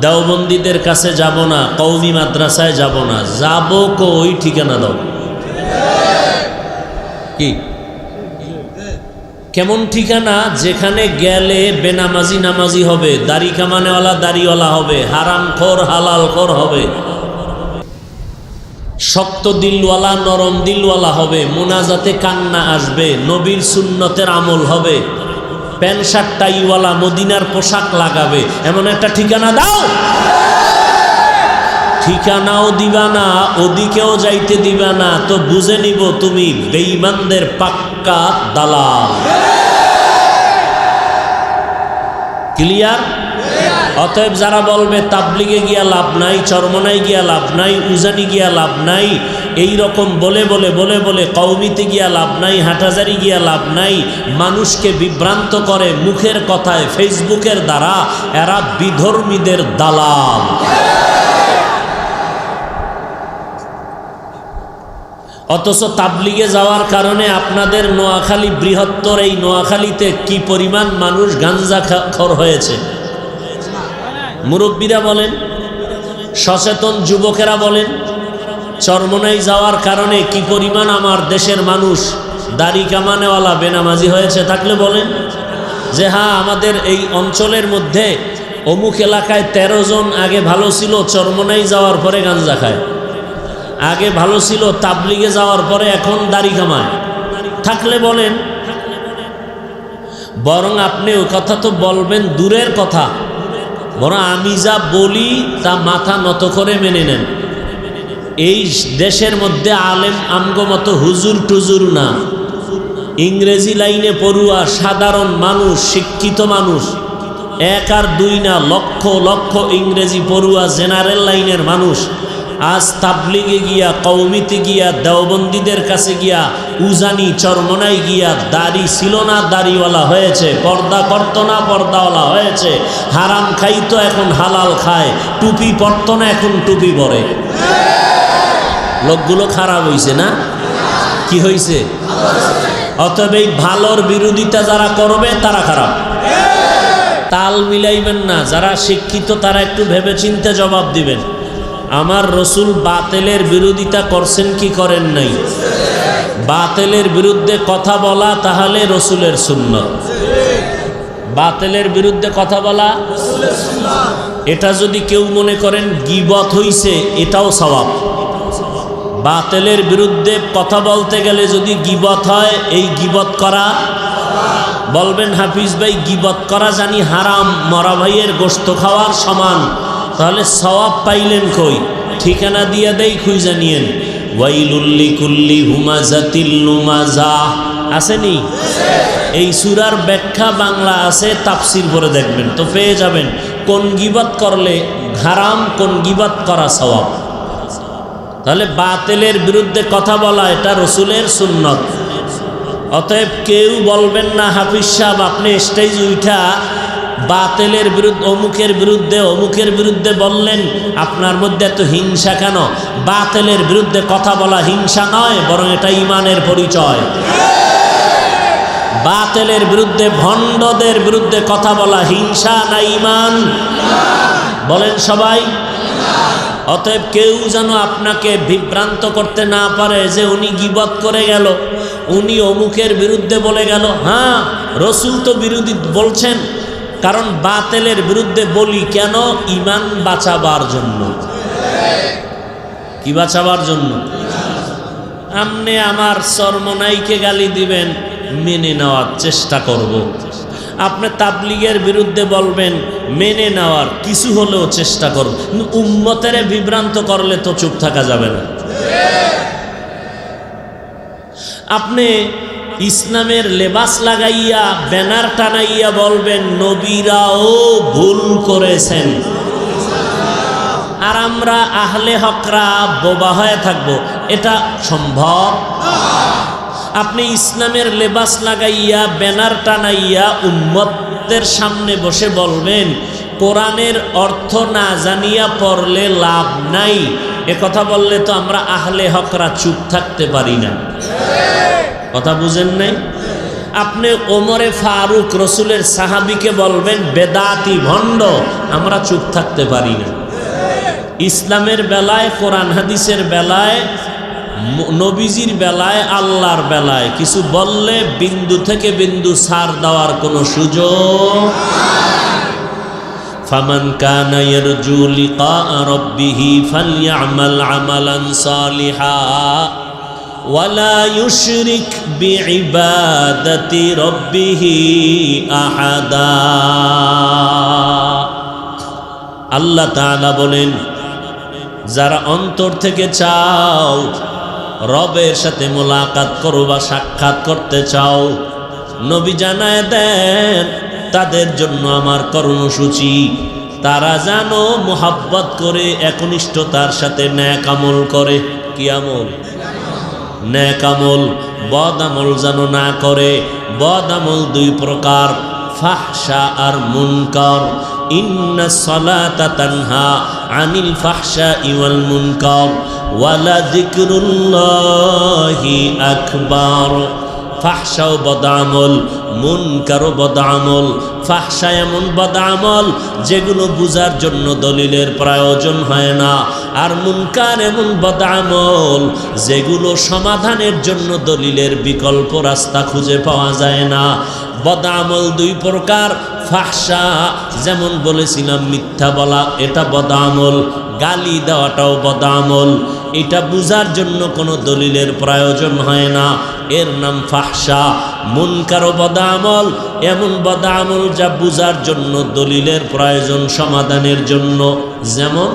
S1: দেওবন্দীদের কাছে যাব না, কওমি মাদ্রাসায় যাব না। যাব কই? ঠিকানা দাও। কি কেমন ঠিকানা? যেখানে গেলে বেনামাজি নামাজি হবে, দাড়ি কামানেওয়ালা দাড়িওয়ালা হবে, হারাম খোর হালাল খোর হবে, শক্ত দিলওয়ালা নরম দিলওয়ালা হবে, মোনাজাতে কান্না আসবে, নবীর সুন্নতের আমল হবে, প্যান্ট শার্ট টাইওয়ালা মদিনার পোশাক লাগাবে। এমন একটা ঠিকানা দাও। ঠিকানাও দিবা না, ওদিকেও যাইতে দিবা না, তো বুঝে নিব তুমি বেঈমানদের পাক্কা দালাল। ক্লিয়ার? অতএব যারা বলবে তাবলিগে গিয়া লাভ নাই, চরমনায় গিয়া লাভ নাই, উজানি গিয়া লাভ নাই, এই রকম বলে বলে বলে বলে কওমিতে গিয়া লাভ নাই, হাটাজারি গিয়া লাভ নাই, মানুষকে বিভ্রান্ত করে মুখের কথায় ফেসবুকের দ্বারা, এরা বিধর্মীদের দালাল। অথচ তাবলিগে যাওয়ার কারণে আপনাদের নোয়াখালী বৃহত্তর, এই নোয়াখালীতে কি পরিমাণ মানুষ গাঞ্জাখোর হয়েছে মুরব্বীরা বলেন, সচেতন যুবকেরা বলেন। চরমনাই যাওয়ার কারণে কি পরিমাণ আমার দেশের মানুষ দাড়ি কামানেওয়ালা বেনামাজি হয়েছে থাকলে বলেন যে হ্যাঁ, আমাদের এই অঞ্চলের মধ্যে অমুক এলাকায় 13 জন আগে ভালো ছিল, চরমনাই যাওয়ার পরে গাঞ্জা খায়, আগে ভালো ছিল তাবলিগে যাওয়ার পরে এখন দাড়ি কামায় থাকলে বলেন। বরং আপনি ওই কথা তো বলবেন দূরের কথা, বরং আমি যা বলি তা মাথা নত করে মেনে নেন। এই দেশের মধ্যে আলেম আমগো মতো হুজুর টুজুর না, ইংরেজি লাইনে পড়ুয়া সাধারণ মানুষ, শিক্ষিত মানুষ, 1 আর 2 না, লক্ষ লক্ষ ইংরেজি পড়ুয়া জেনারেল লাইনের মানুষ আজ তাবলিগে গিয়া, কওমিতে গিয়া, দেওবন্দীদের কাছে গিয়া, উজানি চরমনায় গিয়া দাড়ি ছিল না দাড়িওয়ালা হয়েছে, পর্দা করতো না পর্দাওয়ালা হয়েছে, হারাম খাইতো এখন হালাল খায়, টুপি পরতো না এখন টুপি পরে। লোকগুলো খারাপ হইছে না? কি হইছে? অতএব এই ভালোর বিরোধিতা যারা করবে তারা খারাপ। তাল মিলাইবেন না, যারা শিক্ষিত তারা একটু ভেবেচিন্তে জবাব দিবেন। আমার রসুল বাতিলের বিরোধিতা করছেন কি করেন নাই? বাতিলের বিরুদ্ধে কথা বলা তাহলে রসুলের সুন্নত। বাতিলের বিরুদ্ধে কথা বলা, এটা যদি কেউ মনে করেন গীবত হইছে, এটাও সওয়াব। বাতিলের বিরুদ্ধে কথা বলতে গেলে যদি গীবত হয়, এই গীবত করা, বলবেন হাফিজ ভাই গীবত করা জানি হারাম, মরা ভাইয়ের গোশত খাওয়ার সমান, তাহলে সওয়াব পাইলেন কই? ঠিকানা দিয়ে দেই, খুঁজে নিয়েন। ওয়াইলুল লিকুল্লি হুমাজাতিল লুমাজা আসেনি? এই সূরার ব্যাখ্যা বাংলা আছে, তাফসীর পড়ে দেখবেন তো পেয়ে যাবেন কোন গীবত করলে হারাম, কোন গীবত করা সওয়াব। তাহলে বাতিলের বিরুদ্ধে কথা বলা এটা রসুলের সুন্নত। অতএব কেউ বলবেন না হাফিজ সাহেব আপনি স্টেজ উঠা বাতিলের বিরুদ্ধে, অমুকের বিরুদ্ধে, অমুকের বিরুদ্ধে বললেন, আপনার মধ্যে এত হিংসা কেন? বাতিলের বিরুদ্ধে কথা বলা হিংসা নয়, বরং এটা ঈমানের পরিচয়। বাতিলের বিরুদ্ধে, ভণ্ডদের বিরুদ্ধে কথা বলা হিংসা না ঈমান? বলেন সবাই। অতএব কেউ যেন আপনাকে বিভ্রান্ত করতে না পারে যে উনি গীবত করে গেল, উনি অমুকের বিরুদ্ধে বলে গেল। হ্যাঁ, রসুল তো বিরোধী বলছেন, কারণ বাতিলের বিরুদ্ধে বলি কেন? ঈমান বাঁচাবার জন্য। কি বাঁচাবার জন্য? আপনি আমার চরমনাইকে গালি দিবেন, মেনে নেওয়ার চেষ্টা করব। আপনি তাবলিগের বিরুদ্ধে বলবেন, মেনে নেওয়ার কিছু হলেও চেষ্টা করব। উম্মতের বিভ্রান্ত করলে তো চুপ থাকা যাবে না। আপনি ইসলামের লেবাস লাগাইয়া ব্যানার টানাইয়া বলবেন নবীরাও ভুল করেছেন, আর আমরা আহলে হকরা বোবা হয়ে থাকবো, এটা সম্ভব? আপনি ইসলামের লেবাস লাগাইয়া ব্যানার টানাইয়া উম্মতদের সামনে বসে বলবেন কোরআনের অর্থ না জানিয়া পড়লে লাভ নাই, এ কথা বললে তো আমরা আহলে হকরা চুপ থাকতে পারি না। কথা বুঝেন নাই? আপনি ওমরে ফারুক রসুলের সাহাবীকে বলবেন বেদাতি ভণ্ড, আমরা চুপ থাকতে পারি না। ইসলামের বেলায়, কোরআন হাদিসের বেলায়, নবীজির বেলায়, আল্লাহর বেলায় কিছু বললে বিন্দু থেকে বিন্দু ছাড় দেওয়ার কোনো সুযোগ। ফামান কানা ইয়ারজু লিকা রাব্বিহি ফালইআমাল আমালান সালিহা ওয়ালা ইউশরিক বিইবাদাতি রাব্বিহি আহাদা। আল্লাহ তাআলা বলেন, যারা অন্তর থেকে চাও রবের সাথে মোলাকাত করো বা সাক্ষাৎ করতে চাও, নবী জানায় দেন তাদের জন্য আমার কর্মসূচি, তারা যেন মোহাব্বত করে একনিষ্ঠতার সাথে নেক আমল করে। কি আমল? নেক আমল। বদ আমল যেন না করে। বদ আমল দুই প্রকার, ফাহশা আর মুনকার। ইন্না সলাতা তানহা আনিল ফাহশাই ওয়াল মুনকার ওয়ালা যিকরুল্লাহি আকবার। ফাহশাও বদআমল, মুনকারও বদআমল। ফাহশা এমন বদআমল যেগুলো বুঝার জন্য দলিলের প্রয়োজন হয় না, আর মুনকার এমন বদআমল যেগুলো সমাধানের জন্য দলিলের বিকল্প রাস্তা খুঁজে পাওয়া যায় না। বদআমল দুই প্রকার। ফাহশা যেমন বলেছিলাম মিথ্যা বলা, এটা বদআমল। গালি দেওয়াটাও বদআমল, এটা বুঝার জন্য কোনো দলিলের প্রয়োজন হয় না, এর নাম ফাহশা। মুনকারও বদআমল, এমন বদআমল যা বুঝার জন্য দলিলের প্রয়োজন সমাধানের জন্য। যেমন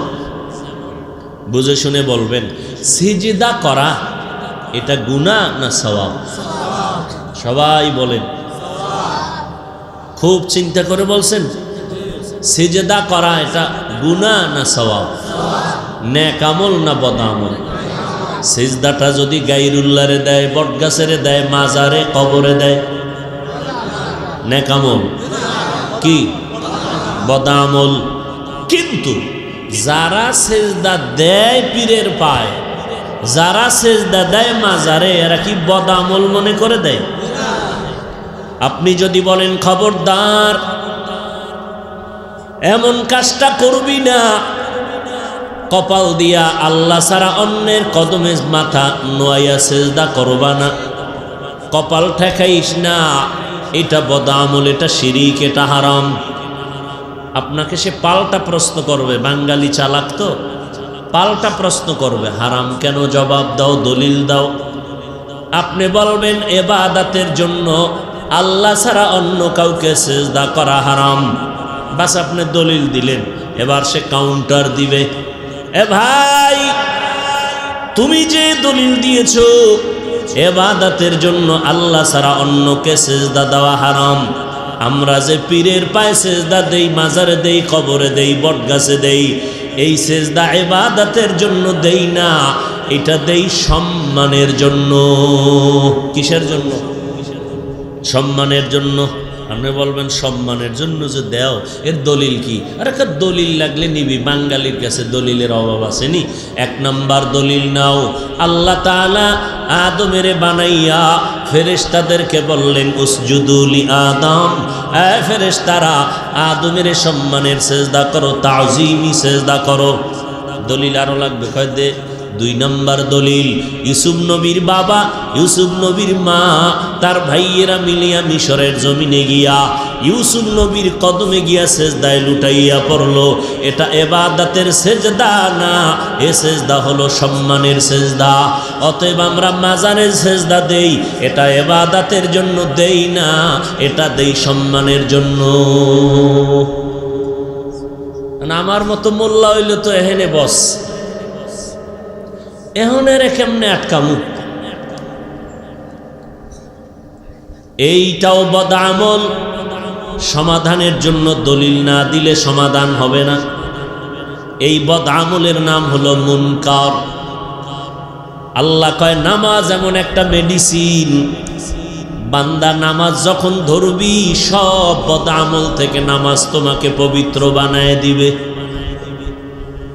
S1: বুঝে শুনে বলবেন, সিজদা করা এটা গুনাহ না সওয়াব? সবাই বলেন, খুব চিন্তা করে বলছেন। সিজদা করা এটা গুনাহ না সওয়াব? নেক আমল না বদআমল? সিজদাটা যদি গায়রুল্লাহরে দেয়, বটগাছেরে দেয়, মাজারে, কবরে দেয়, নেক আমল কি? বদআমল। কিন্তু যারা সিজদা দেয় পীরের পায়, যারা সিজদা দেয় মাজারে, এরা কি বদআমল মনে করে দেয়? আপনি যদি বলেন খবরদার এমন কাজটা করবি না, কপাল দিয়া আল্লাহ ছাড়া অন্যের কদমে মাথা নোয়াইয়া সিজদা করবা না, কপাল ঠেকাইস না, এটা বদআমল, এটা শিরিক, এটা হারাম। আপনাকে সে পাল্টা প্রশ্ন করবে, বাঙালি চালাক তো, পাল্টা প্রশ্ন করবে, হারাম কেন? জবাব দাও, দলিল দাও। আপনি বলবেন ইবাদতের জন্য আল্লাহ ছাড়া অন্য কাউকে সিজদা করা হারাম, বাস আপনি দলিল দিলেন। এবার সে কাউন্টার দিবে, এ ভাই তুমি যে দলিল দিয়েছো ইবাদতের জন্য আল্লাহ ছাড়া অন্যকে সিজদা দেওয়া হারাম, আমরা যে পীরের পায়ে সিজদা দেই, মাজারে দেই, কবরে দেই, বটগাছে দেই, এই সিজদা ইবাদতের জন্য দেই না, এটা দেই সম্মানের জন্য। কিসের জন্য? সম্মানের জন্য। আপনি বলবেন সম্মানের জন্য যে দেও, এর দলিল কি? আর একটা দলিল লাগলে নিবি, বাঙালির কাছে দলিলের অভাব আসেনি। এক নাম্বার দলিল নাও, আল্লাহ তাআলা আদমের বানাইয়া ফেরেশতাদেরকে বললেন উসজুদু লি আদম, এ ফেরেশতারা আদমের সম্মানের সিজদা করো, তাজিমি সিজদা করো। দলিল আরো লাগবে, কয় দে। দুই নম্বর দলিল, ইউসুফ নবীর বাবা, ইউসুফ নবীর মা, তার ভাইয়েরা মিলিয়া মিশরের জমিনে গিয়া ইউসুফ নবীর কদমে গিয়া সিজদায় লুটাইয়া পড়লো। এটা ইবাদতের সিজদা না, এ সিজদা হলো সম্মানের সিজদা। অতএব আমরা মাজারের সিজদা দেই, এটা ইবাদতের জন্য দেই না, এটা দেই সম্মানের জন্য। আমার মতো মোল্লা হইলে তো এহেনে বস, এহনের কেমনে আটকামু? এইটাও বদআমল। সমাধানের জন্য দলিল না দিলে সমাধান হবে না। এই বদআমলের নাম হলো মুনকার। আল্লাহ কয় নামাজ এমন একটা মেডিসিন, বান্দা নামাজ যখন ধরবি সব বদআমল থেকে নামাজ তোমাকে পবিত্র বানায় দিবে।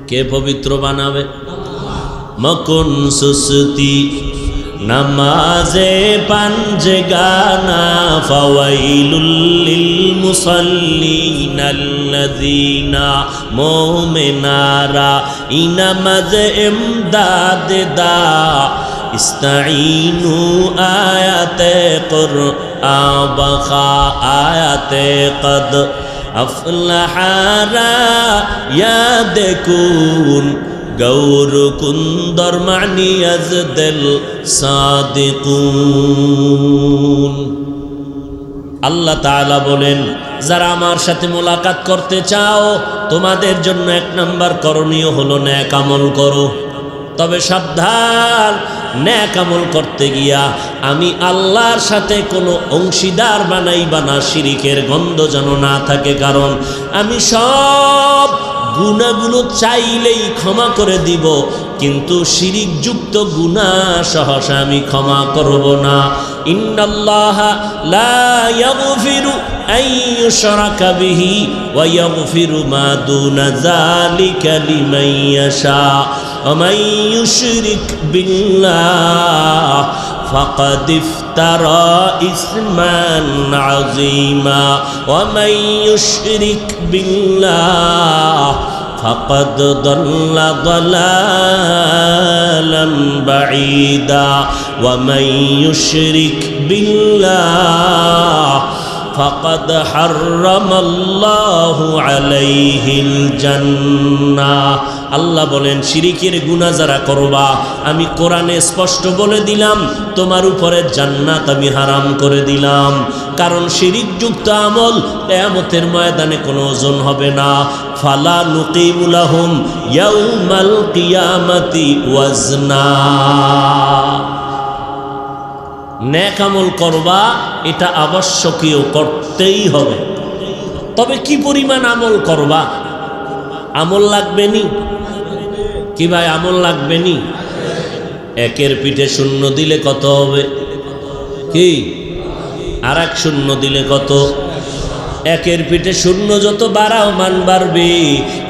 S1: কে পবিত্র বানাবে? মকুন সুস্তি নামাজে পাঞ্জে গানা ফাওয়াইলুল লিল মুসাল্লিন আল্লাযিনা মুমিনারা ইনামাজ ইমদাদ দা ইস্তাঈনু আয়াতে কুরআন বাখা আয়াতে কদ আফলাহারা ইয়াদকুন গৌর কুন্দর মানিয়াজ দিল সাদিকুন। আল্লাহ তাআলা বলেন, যারা আমার সাথে মোলাকাত করতে চাও তোমাদের জন্য এক নাম্বার করণীয় হলো নেক আমল করো। তবে সাবধান, নেক আমল করতে গিয়া আমি আল্লাহর সাথে কোনো অংশীদার বানাইবা না, শিরিকের গন্ধ যেন না থাকে। কারণ আমি সব গুনাহগুলো চাইলেই ক্ষমা করে দিব, কিন্তু শিরিকযুক্ত গুনাহ সহসা আমি ক্ষমা করব না। ইন্নাল্লাহা লা ইয়াগফিরু আন ইউশরাকা বিহি ওয়া ইয়াগফিরু মা দুনা যালিকা লিমান ইয়াশা ওয়া মান ইউশরিক বিল্লাহ ফাকাদ ইফতারা ইসমান আযীমা ওয়া মান ইউশরিক বিল্লাহ فقد ضل ضلالا بعيدا ومن يشرك بالله فقد حرم الله عليه الجنة। আল্লাহ বলেন শিরিকের গুনাহ যারা করবা আমি কোরআনে স্পষ্ট বলে দিলাম তোমার উপরে জান্নাত আমি হারাম করে দিলাম। কারণ শিরিকযুক্ত আমল কিয়ামতের ময়দানে কোনো ওজন হবে না। ফালা নুকিমু লাহুম ইয়াউমাল কিয়ামাতি ওয়াজনা। নেক আমল করবা এটা আবশ্যকীয়, করতেই হবে। তবে কি পরিমাণ আমল করবা? আমল লাগবে নি কি ভাই? আমল লাগবে নি? একের পিঠে শূন্য দিলে কত হবে? কি আর এক শূন্য দিলে কত? একের পিঠে শূন্য যত বাড়াও মান বাড়বে।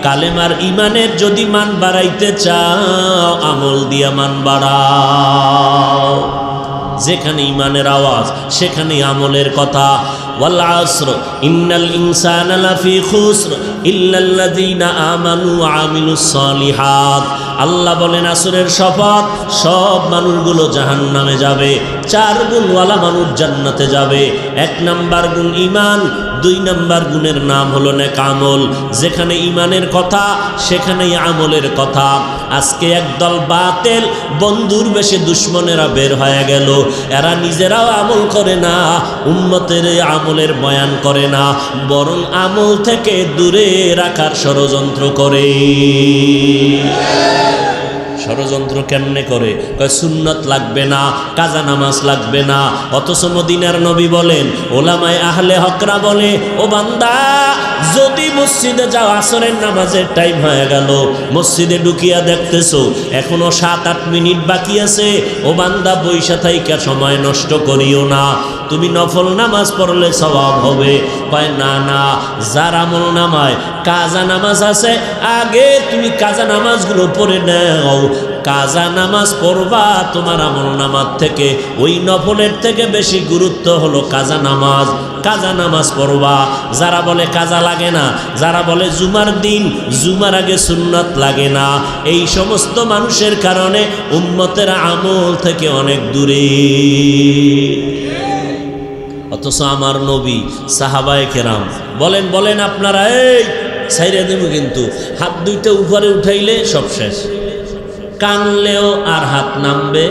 S1: কালেমার ইমানের যদি মান বাড়াইতে চাও আমল দিয়া মান বাড়াও। যেখানে ইমানের আওয়াজ সেখানে আমলের কথা। ওয়াল আসর ইন্নাল ইনসানা লাফি খুসর ইল্লাল্লাযীনা আমানু ওয়া আমিলুস সালিহাত। আল্লাহ বলেন আসরের শপথ, সব মানুষগুলো জাহান্নামে যাবে, 4 গুণওয়ালা মানুষ জান্নাতে যাবে। 1 নাম্বার গুণ ঈমান, 2 নাম্বার গুণের নাম হলো নেক আমল। যেখানে ঈমানের কথা সেখানেই আমলের কথা। আজকে একদল বাতিল বন্ধুর বেশে দুশ্মনেরা বের হয়ে গেল। এরা নিজেরাও আমল করে না, উম্মতের আমলের বয়ান করে না, বরং আমল থেকে দূরে রাখার ষড়যন্ত্র করে। ষড়যন্ত্র কেমনে করে? কয় সুন্নত লাগবে না, কাজা নামাজ লাগবে না। অথচ মদিনার নবী বলেন, ওলামায়ে আহলে হকরা বলে, ও বান্দা যদি মসজিদে যাও আসরের নামাজের টাইম হয়ে গেল, মসজিদে ঢুকিয়া দেখতেছো এখনো 7-8 মিনিট বাকি আছে, ও বান্দা বইসা থাইকা সময় নষ্ট করিও না, তুমি নফল নামাজ পড়লে সওয়াব হবে। কয় না না, যার আমল নামায় কাজা নামাজ আছে আগে তুমি কাজা নামাজগুলো পড়ে নাও। কাজা নামাজ পড়বা তোমার আমল নামাজ থেকে, ওই নফলের থেকে বেশি গুরুত্ব হলো কাজা নামাজ। কাজা নামাজ পড়বা। যারা বলে কাজা লাগে না, যারা বলে জুমার দিন জুমার আগে সুন্নাত লাগে না, এই সমস্ত মানুষের কারণে উম্মতের আমল থেকে অনেক দূরে। অথচ আমার নবী সাহাবায়ে কেরাম বলেন বলেন আপনারা এই ছাইরা দেব, কিন্তু হাত দুইটা উপরে উঠাইলে সব শেষ, কানলেও আর হাত নামবে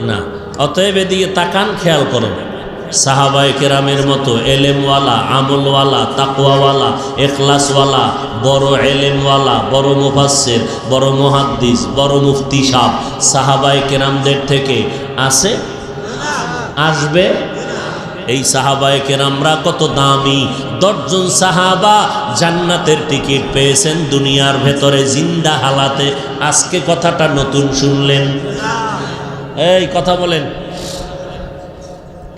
S1: না। অতএব এদিকে তাকান, খেয়াল করেন। সাহাবায়ে কেরামের মতো এলেমওয়ালা, আমলওয়ালা, তাকওয়াওয়ালা, ইখলাসওয়ালা, বড় এলেমওয়ালা, বড় মুফাসসির, বড় মুহাদ্দিস, বড় মুফতি সাহেব সাহাবায়ে কেরামদের থেকে আছে? আসবে? এই সাহাবায়ে কেরামরা কত দামি। 10 জন সাহাবা জান্নাতের টিকিট পেয়েছেন দুনিয়ার ভেতরে জিন্দা হালাতে। আজকে কথাটা নতুন শুনলেন? এই কথা বলেন।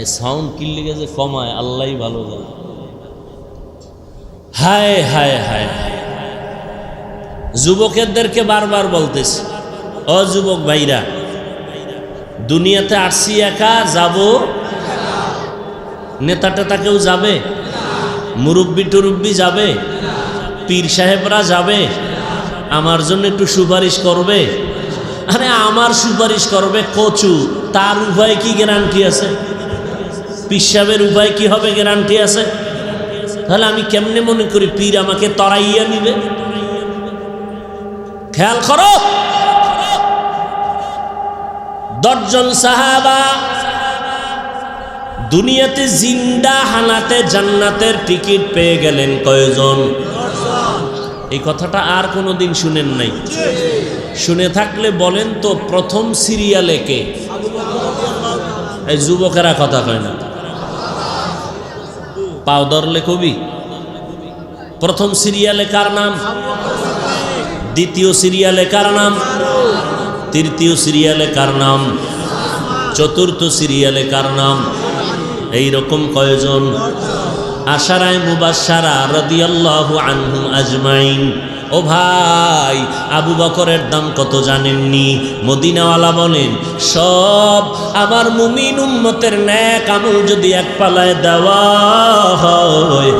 S1: এই সাউন্ড কি লেগে যে কমায় আল্লাহই ভালো জানে। হায় হায় হায়, যুবকেরদেরকে বারবার বলতেছি, ও যুবক ভাইরা, দুনিয়াতে আসছি একা, যাব নেতা টেতা কেউ যাবে? মুরব্বি টুরব্বি যাবে? পীর সাহেবরা যাবে? আমার জন্য একটু সুপারিশ করবে? আরে আমার সুপারিশ করবে কচু, তার উপায় কি গ্যারান্টি আছে? পীর সাহেবের উপায় কি হবে গ্যারান্টি আছে? তাহলে আমি কেমনে মনে করি পীর আমাকে তরাইয়া নিবে? খেয়াল করো, 10 জন সাহাবা দুনিয়াতে জিন্দা হালাতে জান্নাতের টিকিট পেয়ে গেলেন। কয়জন? এই কথাটা আর কোনোদিন শুনেন নাই? শুনে থাকলে বলেন তো প্রথম সিরিয়ালে কে? এই যুবকেরা কথা কয় না, পাও ধরলে কবি। প্রথম সিরিয়ালে কার নাম? দ্বিতীয় সিরিয়ালে কার নাম? তৃতীয় সিরিয়ালে কার নাম? চতুর্থ সিরিয়ালে কার নাম? এইরকম কয়জন? আশারায়ে মুবাশশারা রাদিয়াল্লাহু আনহুম আজমাইন। ও ভাই, আবু বকরের দাম কত জানেননি? মদিনাওয়ালা বলেন, সব আমার মুমিন উম্মতের নেক আমল যদি এক পাল্লায় দেওয়া হয়,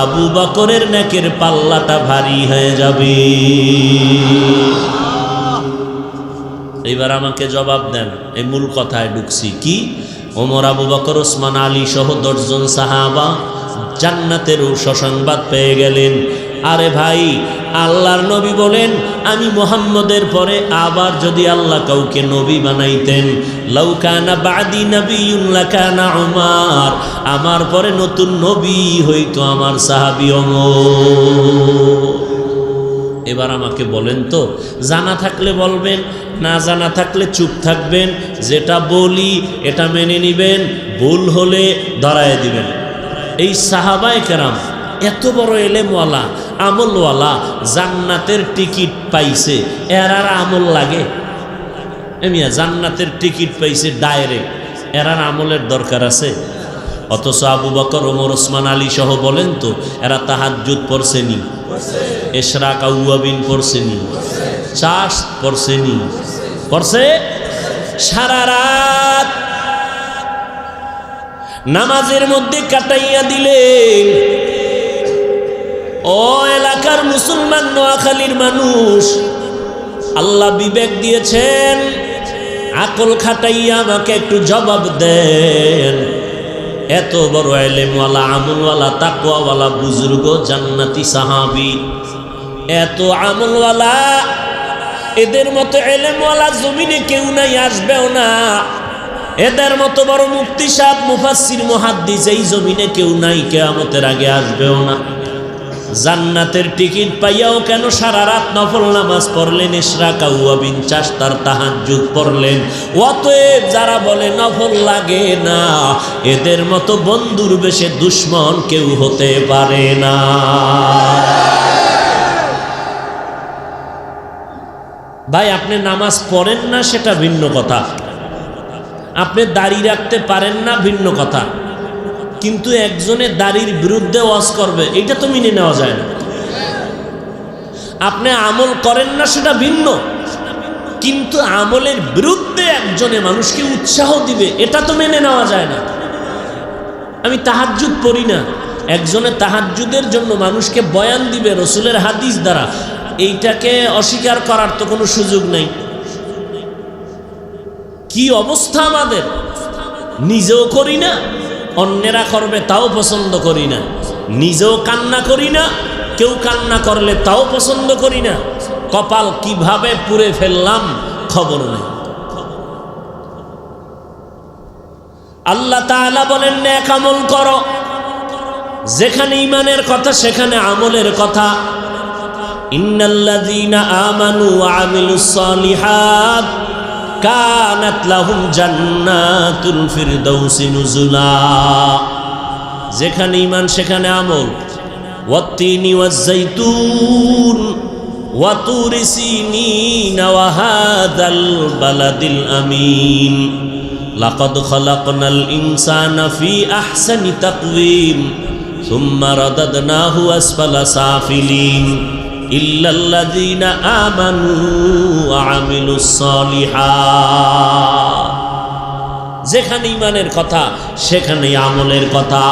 S1: আবু বকরের নেকের পাল্লাটা ভারী হয়ে যাবে। এবার আমাকে জবাব দেন, এই মূল কথায় ঢুকছি। কি? ওমর, আবু বকর, ওসমান, আলী সহ 10 জন সাহাবা জান্নাতের সুসংবাদ পেয়ে গেলেন। আরে ভাই, আল্লাহর নবী বলেন, আমি মুহাম্মদের পরে আবার যদি আল্লাহ কাউকে নবী বানাইতেন, লাউ কানা বাদি নবিয়্যুন লাকানা উমর, আমার পরে নতুন নবী হইতো আমার সাহাবী ওমর। এবার আমাকে বলেন তো, জানা থাকলে বলবেন, না জানা থাকলে চুপ থাকবেন। যেটা বলি এটা মেনে নিবেন, ভুল হলে ধরায় দিবেন। এই সাহাবায়ে কেরাম এত বড় এলেমওয়ালা, আমলওয়ালা, জান্নাতের টিকিট পাইছে, এর আর আমল লাগে? এমিয়া জান্নাতের টিকিট পাইছে ডাইরেক্ট, এর আর আমলের দরকার আছে? অথচ আবু বকর, ওমর, ওসমান, আলী সহ বলেন তো, এরা তাহাজ্জুদ পড়ছেনি, ইশরাক আউয়াবিন পড়ছেনি, চাষ পড়ছেনি, পড়ছে। সারা রাত নামাজের মধ্যে কাটাইয়া দিলেন। ও এলাকার মুসলমান, নোয়াখালীর মানুষ, আল্লাহ বিবেক দিয়েছেন, আকল খাটাইয়া আমাকে একটু জবাব দেন। এত বড় ইলমওয়ালা, আমলওয়ালা, তাকওয়াওয়ালা বুজুর্গ, জান্নাতি সাহাবী, এত আমলওয়ালা, এদের মতো ইলমওয়ালা জমিনে কেউ নাই, আসবেও না। এদের মতো বড় মুফতি সাহেব, মুফাসসির, মুহাদ্দিস এই জমিনে কেউ নাই, কিয়ামতের আগে আসবেও না। জান্নাতের টিকিট পাইয়াও কেন সারা রাত নফল নামাজ পড়লেন, ইশরাক আউয়াবিন, চারটার তাহাজ্জুদ পড়লেন। অতএব যারা বলে নফল লাগে না, এদের মতো বন্ধুর বেশে দুশ্মন কেউ হতে পারে না। ভাই, আপনি নামাজ পড়েন না সেটা ভিন্ন কথা, আপনি দাড়ি রাখতে পারেন না ভিন্ন কথা, কিন্তু একজনের দাড়ির বিরুদ্ধে ওয়াজ করবে, এটা তো মেনে নেওয়া যায় না। আপনি আমল করেন না সেটা ভিন্ন, কিন্তু আমলের বিরুদ্ধে একজনে মানুষকে উৎসাহ দিবে, এটা তো মেনে নেওয়া যায় না। আমি তাহাজ্জুদ পড়ি না, একজনে তাহাজ্জুদের জন্য মানুষকে বয়ান দিবে রসুলের হাদিস দ্বারা, এইটাকে অস্বীকার করার তো কোনো সুযোগ নেই। কি অবস্থা আমাদের! নিজেও করি না, অন্যেরা করবে তাও পছন্দ করি না, নিজেও কান্না করি না, কেউ কান্না করলে তাও পছন্দ করি না। কপাল কিভাবে পুড়ে ফেললাম খবর নেই। আল্লাহ তাআলা বলেন, নেক আমল করো। যেখানে ঈমানের কথা সেখানে আমলের কথা। ইন্নাল্লাযীনা আমানু ওয়া আমিলুস সালিহাত কানাত লাহুম জান্নাতুল ফিরদাউসি নুজুলা। যেখানে ঈমান সেখানে আমল। ওয়াত্তিনি ওয়াজ-যাইতুন ওয়া তুরি সিনিন ওয়া হাযাল বালাদিল আমিন লাকাদ খালাকনাল ইনসানা ফি আহসানি তাকওয়িম সুম্মা রাদাদনাহু আসফালা সাফিলিন ইল্লাল্লাযীনা আমানু ওয়া আমিলুস সালিহাত। যেখানে ঈমানের কথা সেখানে আমলের কথা।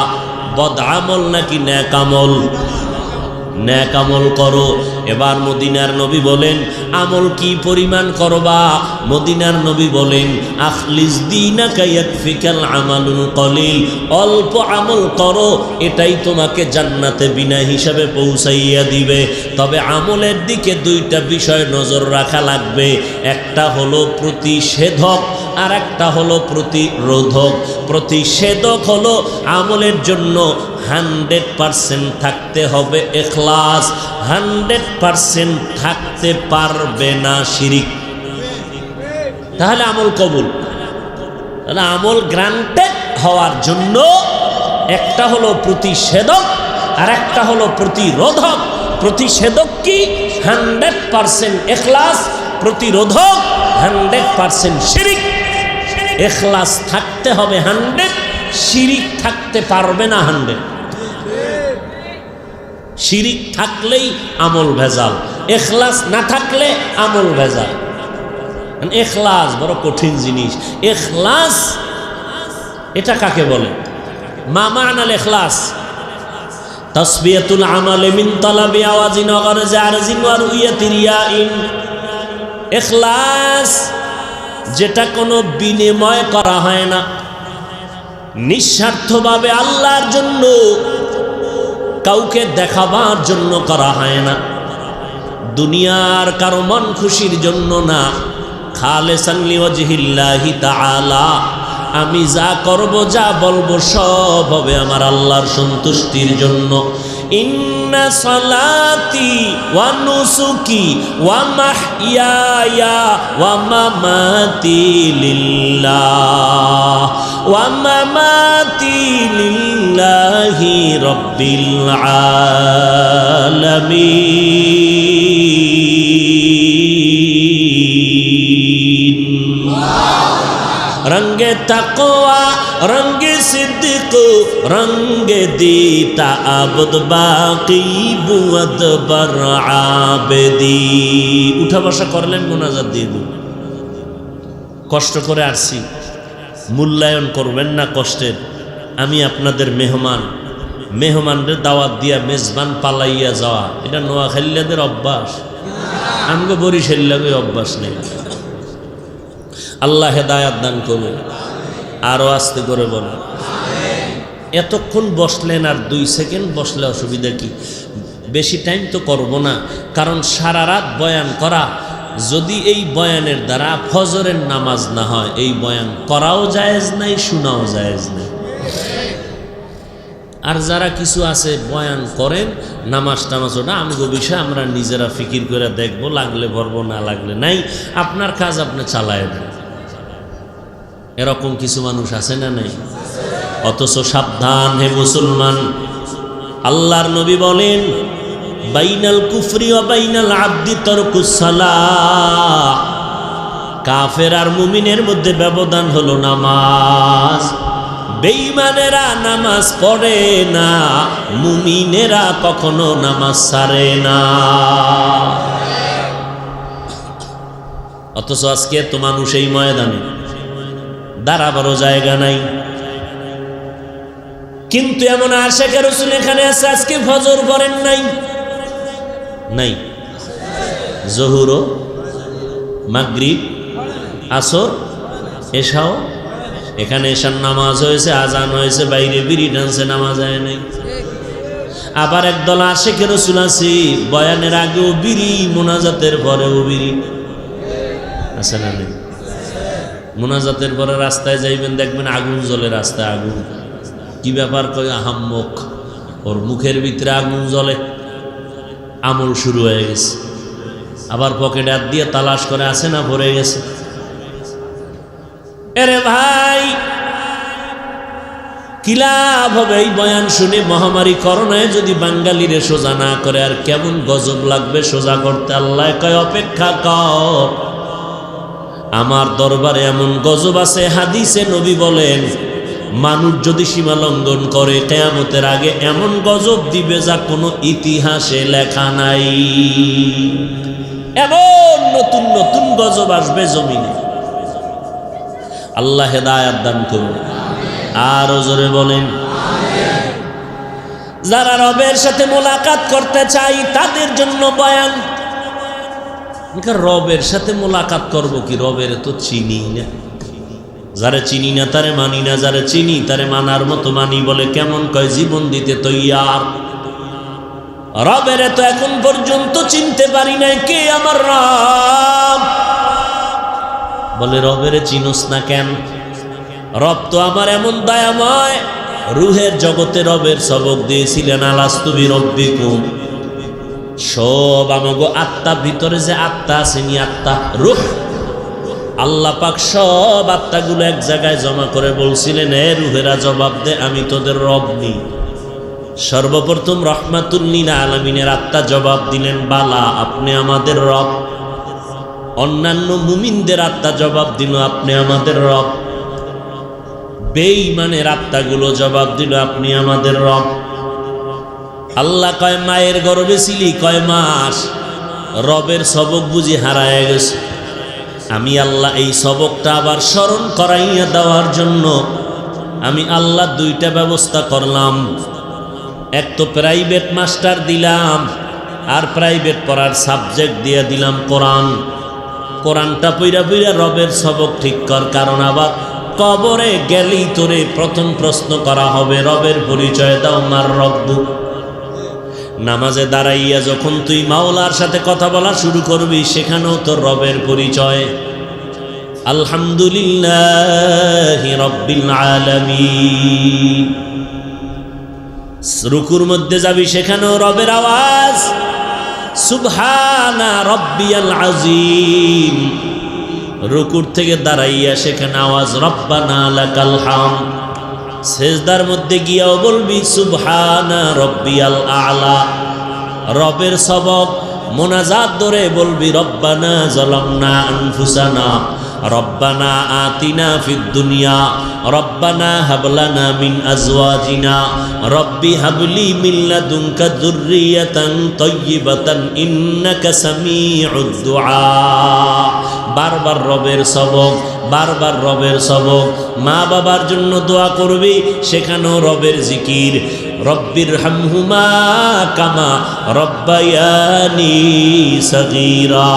S1: বদ আমল নাকি নেক আমল? নেক আমল করো। এবার মদিনার নবী বলেন, আমল কি পরিমাণ করবা? মদিনার নবী বলেন, আখলিস দীনাকা ইয়াকফিকাল আমালুল কলিল। অল্প আমল করো, এটাই তোমাকে জান্নাতে বিনা হিসাবে পৌঁছাইয়া দিবে। তবে আমলের দিকে দুইটা বিষয় নজর রাখা লাগবে। একটা হলো প্রতিষেধক, আর একটা হলো প্রতিরোধক। প্রতিষেধক হলো আমলের জন্য 100% থাকতে হবে ইখলাস, 100% থাকতে পারবে না শিরিক। তাহলে আমল কবুল। তাহলে আমল গ্রান্টেড হওয়ার জন্য একটা হলো প্রতিষেধক আর একটা হলো প্রতিরোধক। প্রতিষেধক কি? 100% ইখলাস, প্রতিরোধক 100% শিরিক। ইখলাস থাকতে হবে 100, শিরিক থাকতে পারবে না 100। শিরিক থাকলেই আমল ভেজাল, ইখলাস না থাকলে আমল ভেজাল। ইখলাস বড় কঠিন জিনিস। ইখলাস এটা কাকে বলে? মা মা'নাল ইখলাস? তাসবিয়াতুল আমালি মিন তালাবি আওয়াজিন ওয়া গরজি আরজিন ওয়া রুইয়াতি রিয়াইন। ইখলাস যেটা কোনো বিনিময় করা হয় না, নিঃস্বার্থভাবে আল্লাহর জন্য, কাউকে দেখাবার জন্য করা হয় না, দুনিয়ার কারো মন খুশির জন্য না, খালেসান লিওয়াজহিল্লাহি তাআলা। আমি যা করব, যা বলবো সব হবে আমার আল্লাহর সন্তুষ্টির জন্য। ইন্না সালাতি ওয়া নুসুকি ওয়া মাহইয়ায়া ওয়া মামাতি লিল্লাহ ওয়া মামাতি লিল্লাহি রাব্বিল আলামিন। रंगे तक़वा रंगे सिद्दीक़ रंगे दीता आबद बाकी बुअद बर आबदी। उठा बसा करलेन मोनाजात दिए दिल। कष्ट करे आसছি, মূল্যায়ন করবেন না কষ্টের। আমি আপনাদের মেহমান, মেহমানদের দাওয়াত দিয়া মেজবান পালাইয়া যাওয়া এটা নোয়াখালীদের অভ্যাস, আমগো বরিশালের অভ্যাস নেই। আল্লাহ হেদায়াত দান করবে। আরো আস্তে করে বলো। এতক্ষণ বসলেন, আর 2 সেকেন্ড বসলে অসুবিধা কি? বেশি টাইম তো করব না, কারণ সারা রাত বয়ান করা, যদি এই বয়ানের দ্বারা ফজরের নামাজ না হয়, এই বয়ান করাও জায়েজ নাই, শোনাও জায়েজ নাই। আর যারা কিছু আছে বয়ান করেন, নামাজ টামাজ ওটা আমগো বিষয়, আমরা নিজেরা ফিকির করে দেখব, লাগলে ভরবো, না লাগলে নাই। আপনার কাজ আপনি চালায় দেন। এরকম কিছু মানুষ আছে না নাই? অথচ সাবধান হে মুসলমান, আল্লাহর নবী বলেন বাইনাল কুফরি ওয়া বাইনাল আবদি তারকুস সালাহ। কাফের আর মুমিনের মধ্যে ব্যবধান হলো নামাজ। বেঈমানেরা নামাজ পড়ে না, মুমিনেরা কখনো নামাজ ছাড়ে না। অথচ আজকে তো মানুষ এই ময়দানে দাঁড়াবারও জায়গা নাই। কিন্তু এমন আশিকে রাসূল এখানে আছে, আজকে ফজর পড়েন নাই, নাই জোহর, মাগরিব, আসর, এশাও। এখানে এশার নামাজ হয়েছে, আজান হয়েছে, বাইরে বিড়ি টানছে, নামাজ হয় নাই। আবার একদল আশিকে রাসূল আছে, বয়ানের আগেও বিড়ি, মোনাজাতের পরেও বিড়ি। আছে না নেই? মোনাজাতের পরে রাস্তায় যাইবেন, দেখবেন আগুন জ্বলে, রাস্তায় আগুন। কি ব্যাপার? কই আহাম্মক, ওর মুখের ভিতরে আগুন জ্বলে, আমল শুরু হয়ে গেছে। আবার পকেটে হাত দিয়ে তালাশ করে, আছে না ভরে গেছে। এরে ভাই, কি লাভ হবে এই বয়ান শুনে? মহামারী করোনায় যদি বাঙালিরে সোজা না করে, আর কেমন গজব লাগবে সোজা করতে। আল্লাহ কয় অপেক্ষা কর, আমার দরবারে এমন গজব আছে। হাদিসে নবী বলেন, মানুষ যদি সীমা লঙ্ঘন করে, কিয়ামতের আগে এমন গজব দিবে যা কোনো ইতিহাসে লেখা নাই। এমন নতুন নতুন গজব আসবে জমিনে। আল্লাহ হেদায়াত দান করুন। আর জোরে বলেন। যারা রবের সাথে মোলাকাত করতে চাই, তাদের জন্য বয়ান। রবের সাথে মোলাকাত করব কি? রবের তো চিনি না। যারে চিনি না তারে মানি না, যারে চিনি তারে মানার মতো মানি। বলে কেমন? কয় জীবন দিতে তৈয়ার। রবের তো এখন পর্যন্ত চিনতে পারি নাই, কে আমার রব? বলে রবের চিনোস না কেন? রব তো আমার এমন দয়াময়, রুহের জগতে রবের সবক দিয়েছিলেন আলাস্তু বিরব্বিকুম। সব আমাগো আত্মা, ভিতরে যে আত্মা আছে নি, আত্মা রূহ, আল্লাহ পাক সব আত্মাগুলো এক জায়গায় জমা করে বলছিলেন, এ রুহেরা জবাব দে, আমি তোদের রব নি। সর্বপ্রথম রহমাতুল লিল আলামিনের আত্মা জবাব দিলেন, বালা, আপনি আমাদের রব। অন্যান্য মুমিনদের আত্মা জবাব দিল, আপনি আমাদের রব। বেঈমানের আত্মাগুলো জবাব দিল, আপনি আমাদের রব। আল্লাহ কয়, মায়ের গর্ভে ছিলি কয় মাস, রবের সবক বুঝি হারায় গেছে। আমি আল্লাহ এই সবকটা আবার স্মরণ করাইয়া দেওয়ার জন্য আমি আল্লাহ দুইটা ব্যবস্থা করলাম। এক তো প্রাইভেট মাস্টার দিলাম, আর প্রাইভেট পড়ার সাবজেক্ট দিয়ে দিলাম কোরআন। কোরআনটা পইরা পইরা রবের সবক ঠিক কর, কারণ আবার কবরে গেলেই তোরে প্রথম প্রশ্ন করা হবে, রবের পরিচয় দাও, মার রব্বু। নামাজে দাঁড়াইয়া যখন তুই মাওলার সাথে কথা বলা শুরু করবি, সেখানেও তোর রবের পরিচয়। আলহামদুলিল্লাহি রাব্বিল আলামিন। রুকুর মধ্যে যাবি, সেখানেও রবের আওয়াজ, সুবহানা রাব্বিয়াল আযীম। রুকুর থেকে দাঁড়াইয়া সেখানে আওয়াজ, রব্বানা লাকাল হামদ। সেজদার মধ্যে গিয়াও বলবি, সুবহানা রাব্বিয়াল আ'লা। রবের সবক মোনাজাত ধরে বলবি, রব্বানা যালামনা আনফুসানা, রব্বানা আতিনা ফিদ দুনিয়া, রব্বানা হাবলানা মিন আজওয়াজিনা, রব্বি হাবলি মিন লাদুনকা যুররিয়াতান তাইয়্যিবাতান ইন্নাকা সামিউদ দুআ। বারবার রবের সবক, বারবার রবের সবক। মা বাবার জন্য দোয়া করবি, সেখানেও রবের জিকির, রব্বির হামহুমা কামা রব্বায়ানি সগীরা।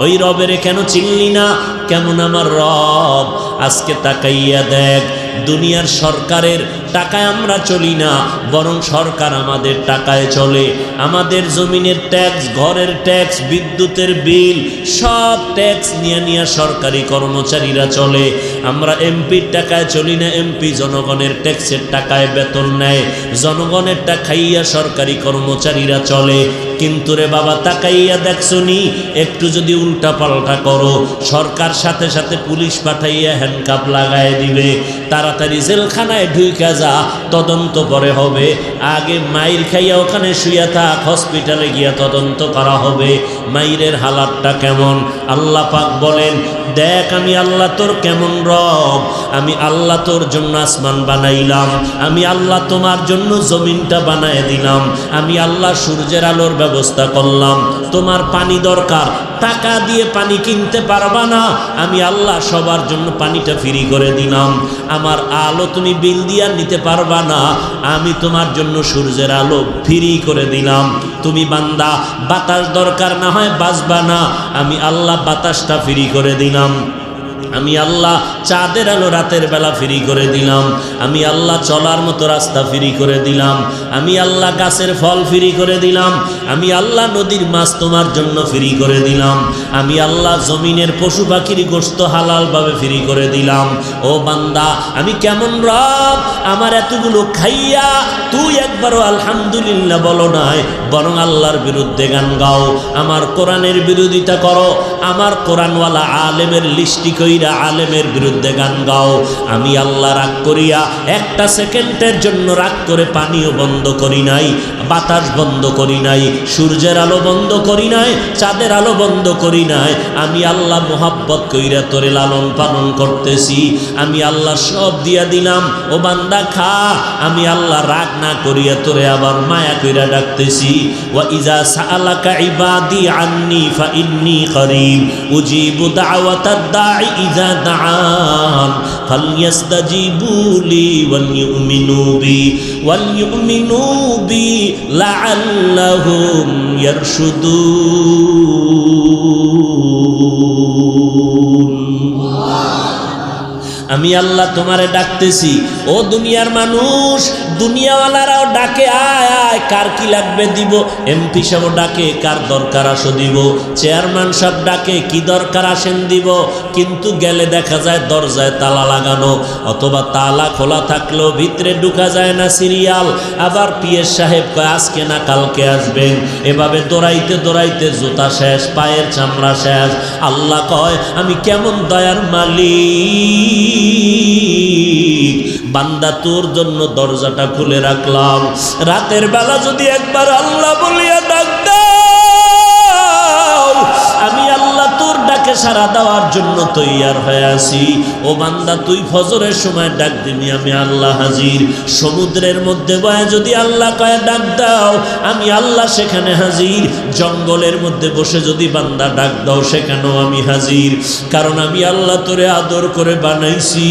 S1: ওই রবের কেন চিনলি না? কেমন আমার রব? আজকে তাকাইয়া দেখ, দুনিয়ার সরকারের টাকায় আমরা চলি না, বরং সরকার আমাদের টাকায় চলে। আমাদের জমিনের ট্যাক্স, ঘরের ট্যাক্স, বিদ্যুতের বিল, সব ট্যাক্স নিয়ে নিয়ে সরকারি কর্মচারীরা চলে। আমরা এমপির টাকায় চলি না, এমপি জনগণের ট্যাক্সের টাকায় বেতন নেয়, জনগণের টাকা খাইয়া সরকারি কর্মচারীরা চলে। কিন্তু রে বাবা, তাকাইয়া দেখছনি, একটু যদি উল্টা পাল্টা করো, সরকার সাথে সাথে পুলিশ পাঠাইয়া হ্যান্ডকাপ লাগায় দিবে। তাড়াতাড়ি জেলখানায় ঢুইকা যা, তদন্ত পরে হবে। আগে মাইর খাইয়া ওখানে শুইয়া থাক, হসপিটালে গিয়া তদন্ত করা হবে মাইরের হালাতটা কেমন। আল্লাহ পাক বলেন, দেখ আমি আল্লাহ তোর কেমন রব। আমি আল্লাহ তোর জন্য আসমান বানাইলাম, আমি আল্লাহ তোমার জন্য জমিনটা বানায় দিলাম, আমি আল্লাহ সূর্যের আলোর ব্যবস্থা করলাম। তোমার পানি দরকার, টাকা দিয়ে পানি কিনতে পারবা না, আমি আল্লাহ সবার জন্য পানিটা ফ্রি করে দিলাম। আমার আলো তুমি বিল দিয়া নিতে পারবা না, আমি তোমার জন্য সূর্যের আলো ফ্রি করে দিলাম। তুমি বান্দা, বাতাস দরকার, না হয় বাঁচবা না, আমি আল্লাহ বাতাসটা ফ্রি করে দিলাম। আমি আল্লাহ চাঁদের আলো রাতের বেলা ফ্রি করে দিলাম। আমি আল্লাহ চলার মতো রাস্তা ফ্রি করে দিলাম। আমি আল্লাহ গাছের ফল ফ্রি করে দিলাম। আমি আল্লাহ নদীর মাছ তোমার জন্য ফ্রি করে দিলাম। আমি আল্লাহ জমিনের পশু পাখির গোশত হালালভাবে ফ্রি করে দিলাম। ও বান্দা, আমি কেমন রব? আমার এতগুলো খাইয়া তুই একবারও আলহামদুলিল্লাহ বলো নাই, বরং আল্লাহর বিরুদ্ধে গান গাও, আমার কোরআনের বিরোধিতা করো, আমার কোরআনওয়ালা আলেমের লিস্টি কইরা আলেমের বিরুদ্ধে গান গাও। আমি আল্লাহ রাগ করিয়া একটা সেকেন্ডের জন্য রাগ করে পানিও বন্ধ করি নাই, বাতাস বন্ধ করি নাই, সূর্যের আলো বন্ধ করি নাই, চাঁদের আলো বন্ধ করি নাই। আমি আল্লাহ মোহাব্বত কইরা তোরে লালন পালন করতেছি। আমি আল্লাহ সব দিয়া দিলাম, ও বান্দা খা। আমি আল্লাহ রাগ না করিয়া তোরে আবার মায়া কইরা ডাকতেছি। ওয়া ইজা সাআলাকা ইবাদি আন্নী ফা ইন্নী করিব উজিবু দাওয়াতাদ দাঈ ইজা দাআন ফালইস্তাজিবু লি ওয়াল ইউমিনু বি লাআল্লাহুম ইয়ারশুদুন। আমি আল্লাহ তোমারে ডাকতেছি, ও ও দুনিয়ার মানুষ, দুনিয়াওয়ালারাও ডাকে আয় আয়, কার কি লাগবে দিব। এমপি সাহেব ডাকে কার দরকার আসো দিব, চেয়ারম্যান সাহেব ডাকে কি দরকার আসেন দিব। কিন্তু গেলে দেখা যায় দরজায় তালা লাগানো, অথবা তালা খোলা থাকলেও ভিতরে ঢুকা যায় না, সিরিয়াল। আবার পিএস সাহেব কয় আজকে না কালকে আসবেন। এভাবে দৌড়াইতে দৌড়াইতে জুতা শেষ, পায়ের চামড়া শেষ। আল্লাহ কয় আমি কেমন দয়ার মালিক, বান্দা তোর জন্য দরজাটা খুলে রাখলাম। রাতের বেলা যদি একবার আল্লাহ বলিয়া ডাক দাও, আমি আল্লাহ তোর ডাকে সাড়া দেওয়ার জন্য তৈয়ার হয়ে আছি। ও বান্দা তুই ফজরের সময় ডাক দিবি, আমি আল্লাহ হাজির। সমুদ্রের মধ্যে বয়ে যদি আল্লাহ কয়ে ডাক দাও, আমি আল্লাহ সেখানে হাজির। জঙ্গলের মধ্যে বসে যদি বান্দা ডাক দাও, সেখানেও আমি হাজির। কারণ আমি আল্লাহ তোরে আদর করে বানাইছি,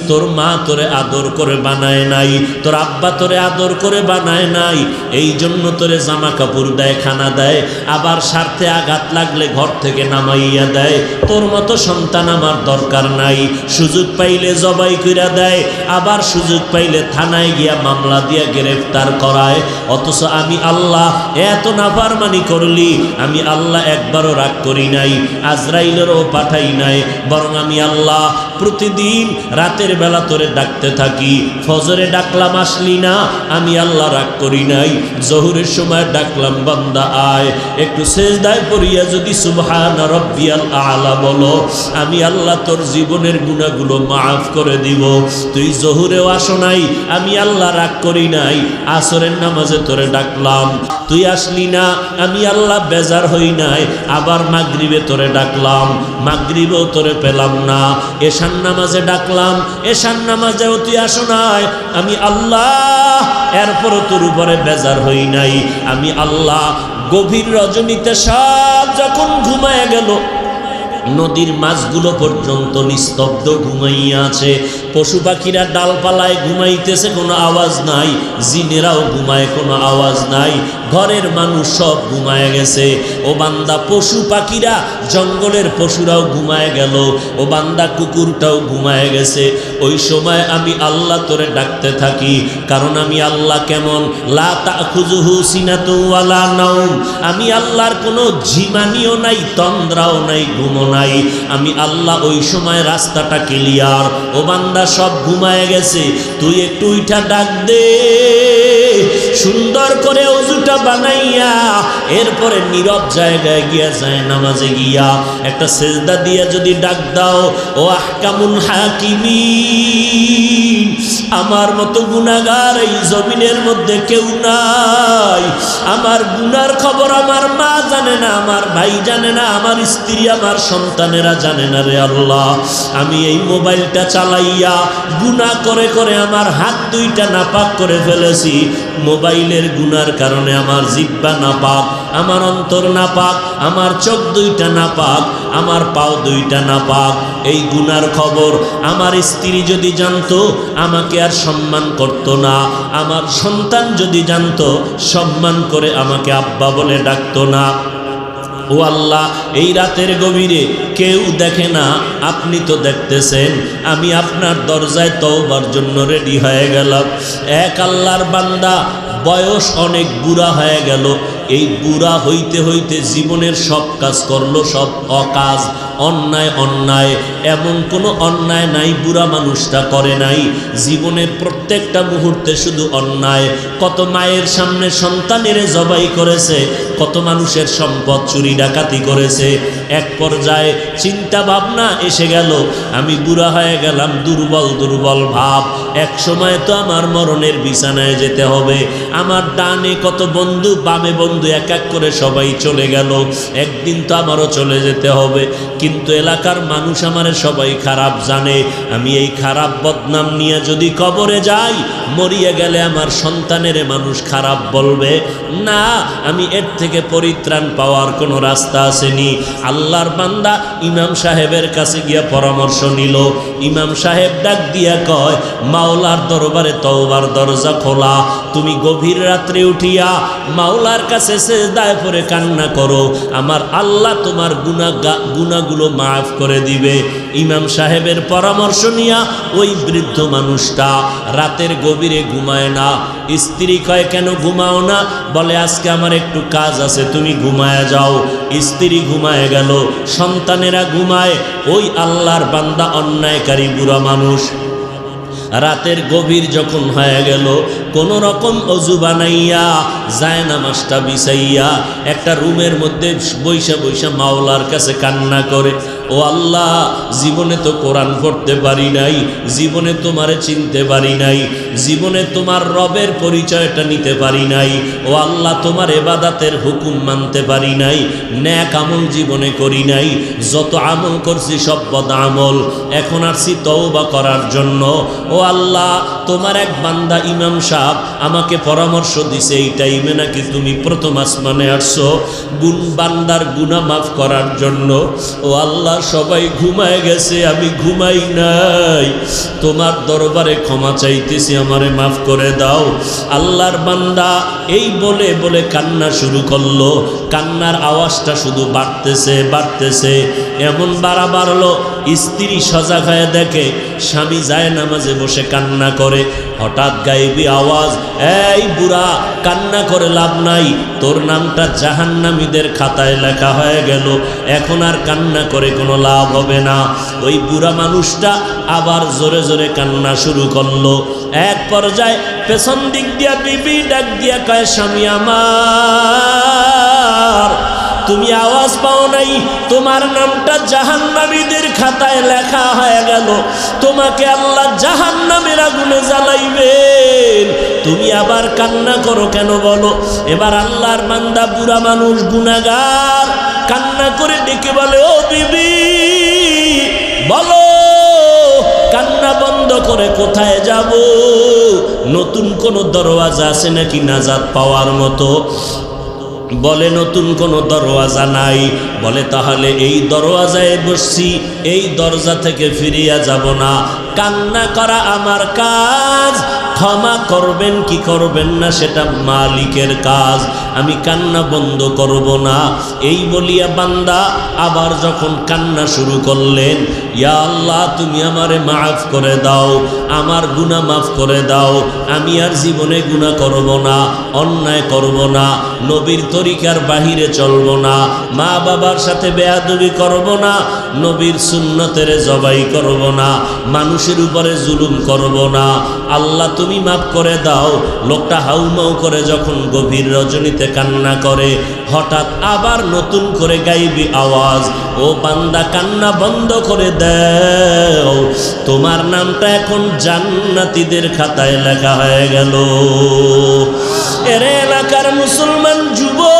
S1: তোর মা তোরে আদর করে বানায় নাই, তোর আব্বা তোরে আদর করে বানায় নাই। এই জন্য তোরে জামা কাপড় দেয়, খানা দেয়, আবার স্বার্থে আঘাত লাগলে ঘর থেকে নামাইয়া দেয়। তোর মতো সন্তান আমার দরকার নাই। সুযোগ পাইলে জবাই কইরা দেয়, আবার সুযোগ পাইলে থানায় গিয়া মামলা দিয়া গ্রেফতার করায়। অথচ আমি আল্লাহ এত নাফরমানি করলি, আমি আল্লাহ একবারও রাগ করি নাই, আজরাইলেরও পাঠাই নাই। বরং আমি আল্লাহ প্রতিদিন রাতের বেলা তোরে ডাকতে থাকি। ফজরে ডাকলাম আসলি না, আমি আল্লাহ রাগ করি নাই। জোহরের সময় ডাকলাম বান্দা আয়, একটু সেজদায় পড়িয়া যদি সুবহান রাব্বিয়াল আলা বলো, আমি আল্লাহ তোর জীবনের গুনাহগুলো মাফ করে দিব। তুই জোহরেও আসো নাই, আমি আল্লাহ রাগ করি নাই। আসরের নামাজে তোরে ডাকলাম, তুই আসলি না, আমি আল্লাহ বেজার হই নাই। আবার মাগরিবে তোরে ডাকলাম, মাগরিবেও তোরে পেলাম না। এশার নামাজে ডাকলাম, এশার নামাজেও তুই আসো নাই, আমি আল্লাহ এরপরও তোর উপরে বেজার হই নাই। আমি আল্লাহ গভীর রজনীতে সব যখন ঘুমায় গেল, নদীর মাছগুলো পর্যন্ত নিস্তব্ধ ঘুমাইয়া আছে, পশু পাখিরা ডালপালায় ঘুমাইতেছে, কোনো আওয়াজ নাই, জিনেরাও ঘুমায়, কোনো আওয়াজ নাই, ঘরের মানুষ সব ঘুমায় গেছে। ও বান্দা পশু পাখিরা, জঙ্গলের পশুরাও ঘুমায় গেল, ও বান্দা কুকুরটাও ঘুমায় গেছে। ওই সময় আমি আল্লাহ তোরে ডাকতে থাকি, কারণ আমি আল্লাহ কেমন, লা তাখুযুহু সিনাতুন ওয়ালা নাওম, আমি আল্লাহর কোনো ঝিমানিও নাই, তন্দ্রাও নাই, ঘুমও নাই। আমি আল্লাহ ওই সময় রাস্তাটা ক্লিয়ার। ও বান্দা সব ঘুমায় গেছে, তুই একটু উঠা ডাক দে, সুন্দর করে ওযুটা বানাইয়া এরপরে নীরব জায়গায় গিয়া যায় নামাজে গিয়া একটা সেজদা দিয়া যদি ডাক দাও, ও আহকামুল হাকিমিন, আমার মতো গুনাহগার এই জমিনের মধ্যে কেউ নাই। আমার গুনার খবর আমার মা জানে না, আমার ভাই জানে না, আমার স্ত্রী, আমার সন্তানেরা জানে না। রে আল্লাহ, আমি এই মোবাইলটা চালাইয়া গুনাহ করে করে আমার হাত দুইটা নাপাক করে ফেলেছি। মোবাইলের গুনার কারণে আমার জিহ্বা নাপাক, আমার অন্তর নাপাক, আমার চোখ দুইটা নাপাক, আমার পাও দুইটা নাপাক। এই গুনার খবর আমার স্ত্রী যদি জানতো, আমাকে আর সম্মান করতো না। আমার সন্তান যদি জানতো, সম্মান করে আমাকে আব্বা বলে ডাকতো না। ও আল্লাহ, এই রাতের গভীরে কেউ দেখে না, আপনি তো দেখতেছেন। আমি আপনার দরজায় তওবার জন্য রেডি হয়ে গেলাম। এক আল্লাহর বান্দা বয়স অনেক বুড়া হয়ে গেল। এই বুড়া হইতে হইতে জীবনের সব কাজ করলো, সব অকাজ, অন্যায় অন্যায়, এমন কোনো অন্যায় নাই বুড়া মানুষটা করে নাই। জীবনের প্রত্যেকটা মুহূর্তে শুধু অন্যায়। কত মায়ের সামনে সন্তানের জবাই করেছে, কত মানুষের সম্পদ চুরি ডাকাতি করেছে। এক পর্যায়ে চিন্তা ভাবনা এসে গেল, আমি বুড়া হয়ে গেলাম, দুর্বল দুর্বল ভাব, এক সময় তো আমার মরণের বিছানায় যেতে হবে। আমার ডানে কত বন্ধু, বামে বন্ধু, এক এক করে সবাই চলে গেল, একদিন তো আমারও চলে যেতে হবে। কিন্তু এলাকার মানুষ আমারে সবাই খারাপ জানে। আমি এই খারাপ বদনাম নিয়ে যদি কবরে যাই, মরিয়া গেলে আমার সন্তানের মানুষ খারাপ বলবে না। আমি এর থেকে পরিত্রাণ পাওয়ার কোনো রাস্তা আসেনি। আল্লাহর বান্দা ইমাম সাহেবের কাছে গিয়া পরামর্শ নিল। ইমাম সাহেব ডাক দিয়া কয়, মাওলার দরবারে তওবার দরজা খোলা। তুমি গভীর রাত্রে উঠিয়া মাওলার কাছে সেজদায় পড়ে কান্না করো, আমার আল্লাহ তোমার গুনাহগুলো গুনাহগুলো মাফ করে দিবে। ইমাম সাহেবের পরামর্শ নিয়া ওই বৃদ্ধ মানুষটা রাতের গভীরে ঘুমায় না। স্ত্রী কয়, কেন ঘুমাও না? বলে, আজকে আমার একটু কাজ আছে, তুমি ঘুমায় যাও। স্ত্রী ঘুমায় গেল, সন্তানেরা ঘুমায়। ওই আল্লাহর বান্দা অন্যায়কারী বুড়া মানুষ রাতের গভীর যখন হয়ে গেল, কোন রকম অজু বানাইয়া জায়নামাজটা বিছাইয়া একটা রুমের মধ্যে বইসা বইসা মাওলার কাছে কান্না করে, ও আল্লাহ, জীবনে তো কোরআন পড়তে পারি নাই, জীবনে তোমারে চিনতে পারি নাই, জীবনে তোমার রবের পরিচয়টা নিতে পারি নাই, ও আল্লাহ, তোমার ইবাদতের হুকুম মানতে পারি নাই, নেক আমল জীবনে করি নাই, যত আমল করছি সব বদ আমল। এখন আসছি তওবা করার জন্য। ও আল্লাহ, তোমার এক বান্দা ইমাম সাহেব আমাকে পরামর্শ দিছে এই টাইমে নাকি তুমি প্রথম আসমানে আসছো বান্দার গুনাহ মাফ করার জন্য। ও আল্লাহ, সবাই ঘুমায় গেছে, আমি ঘুমাই নাই, তোমার দরবারে ক্ষমা চাইতেছি, আমারে মাফ করে দাও। আল্লাহর বান্দা এই বলে বলে কান্না শুরু করলো। কান্নার আওয়াজটা শুধু বাড়তেছে বাড়তেছে, এমন বাড়লো স্ত্রী সজাগ হয়ে দেখে স্বামী যায় নামাজে বসে কান্না করে। হঠাৎ গায়েবী আওয়াজ, এই বুড়া, কান্না করে লাভ নাই, তোর নামটা জাহান্নামীদের খাতায় লেখা হয়ে গেল, এখন আর কান্না করে কোনো লাভ হবে না। ওই বুড়া মানুষটা আবার জোরে জোরে কান্না শুরু করলো। এক পর্যায়ে পেছন দিক দিয়া বিবি ডাক দিয়া কয়, স্বামী আমার, তুমি আওয়াজ পাও নাই? তোমার নামটা জাহান্নামীদের খাতায় লেখা হয়ে গেল, তোমাকে আল্লাহ জাহান্নামের আগুনে জ্বালাইবেন, তুমি আবার কান্না করো কেন বলো? এবার আল্লাহর বান্দা বুড়া মানুষ গুনাহগার কান্না করে ডেকে বলে, ও বিবি, বলো, কান্না বন্ধ করে কোথায় যাব? নতুন কোন দরওয়াজা আছে নাকি নাজাত পাওয়ার মতো? বলে, নতুন কোনো দরওয়াজা নাই। বলে, তাহলে এই দরওয়াজায় বসছি, এই দরজা থেকে ফিরিয়া যাব না। কান্না করা আমার কাজ, ক্ষমা করবেন কি করবেন না সেটা মালিকের কাজ, আমি কান্না বন্ধ করব না। এই বলিয়া বান্দা আবার যখন কান্না শুরু করলেন, ইয়া আল্লাহ, তুমি আমারে মাফ করে দাও, আমার গুনাহ মাফ করে দাও, আমি আর জীবনে গুনাহ করব না, অন্যায় করব না, নবীর তরিকার বাহিরে চলব না, মা বাবার সাথে বেয়াদবি করব না, নবীর সুন্নতের জবাই করব না, মানুষের উপরে জুলুম করব না, আল্লাহ তুমি মাফ করে দাও। লোকটা হাউমাউ করে যখন গভীর রজনীতে কান্না করে, হঠাৎ আবার নতুন করে গাইবি আওয়াজ, ও বান্দা, কান্না বন্ধ করে দাও, তোমার নামটা এখন জান্নাতীদের খাতায় লেখা হয়ে গেল। এর এলাকার মুসলমান যুবক,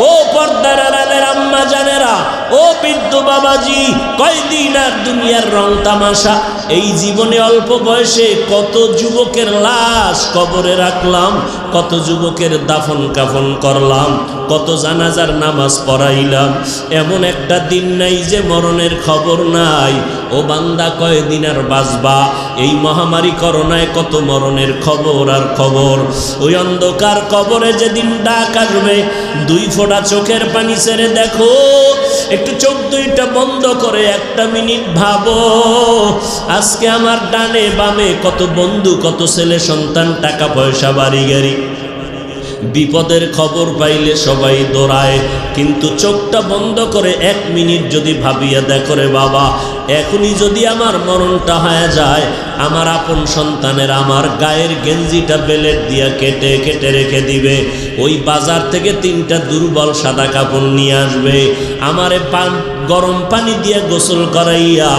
S1: ও পর্দার আড়ালের আম্মা জানেরা, ও বৃদ্ধ বাবাজি, কয়দিন আর দুনিয়ার রং তামাশা। এই জীবনে অল্প বয়সে কত যুবকের লাশ কবরে রাখলাম, কত যুবকের দাফন কাফন করলাম, কত জানাজার নামাজ পড়াইলাম, এমন একটা দিন নাই যে মরণের খবর নাই। ও বান্দা, কয়দিন আর বাঁচবা? এই মহামারী করোনায় কত মরণের খবর আর খবর। ওই অন্ধকার কবরে যেদিন ডাক আসবে, দুই ফোঁটা চোখের পানি ছেড়ে দেখো, একটু চোখ দুইটা বন্ধ করে একটা মিনিট ভাবো, আজকে আমার ডানে বামে কত বন্ধু, কত ছেলে সন্তান, টাকা পয়সা, বাড়ি গাড়ি, বিপদের খবর পাইলে সবাই দৌড়ায়, কিন্তু চোখটা বন্ধ করে এক মিনিট যদি ভাবিয়া দেখো রে বাবা, এখনই যদি আমার মরণটা হয়ে যায়, আমার আপন সন্তানের আমার গায়ের গেঞ্জিটা বেলেট দিয়া কেটে কেটে রেখে দিবে, ওই বাজার থেকে 3টা দুর্বল সাদা কাপড় নিয়ে আসবে, আমারে গরম পানি দিয়ে গোসল করাইয়া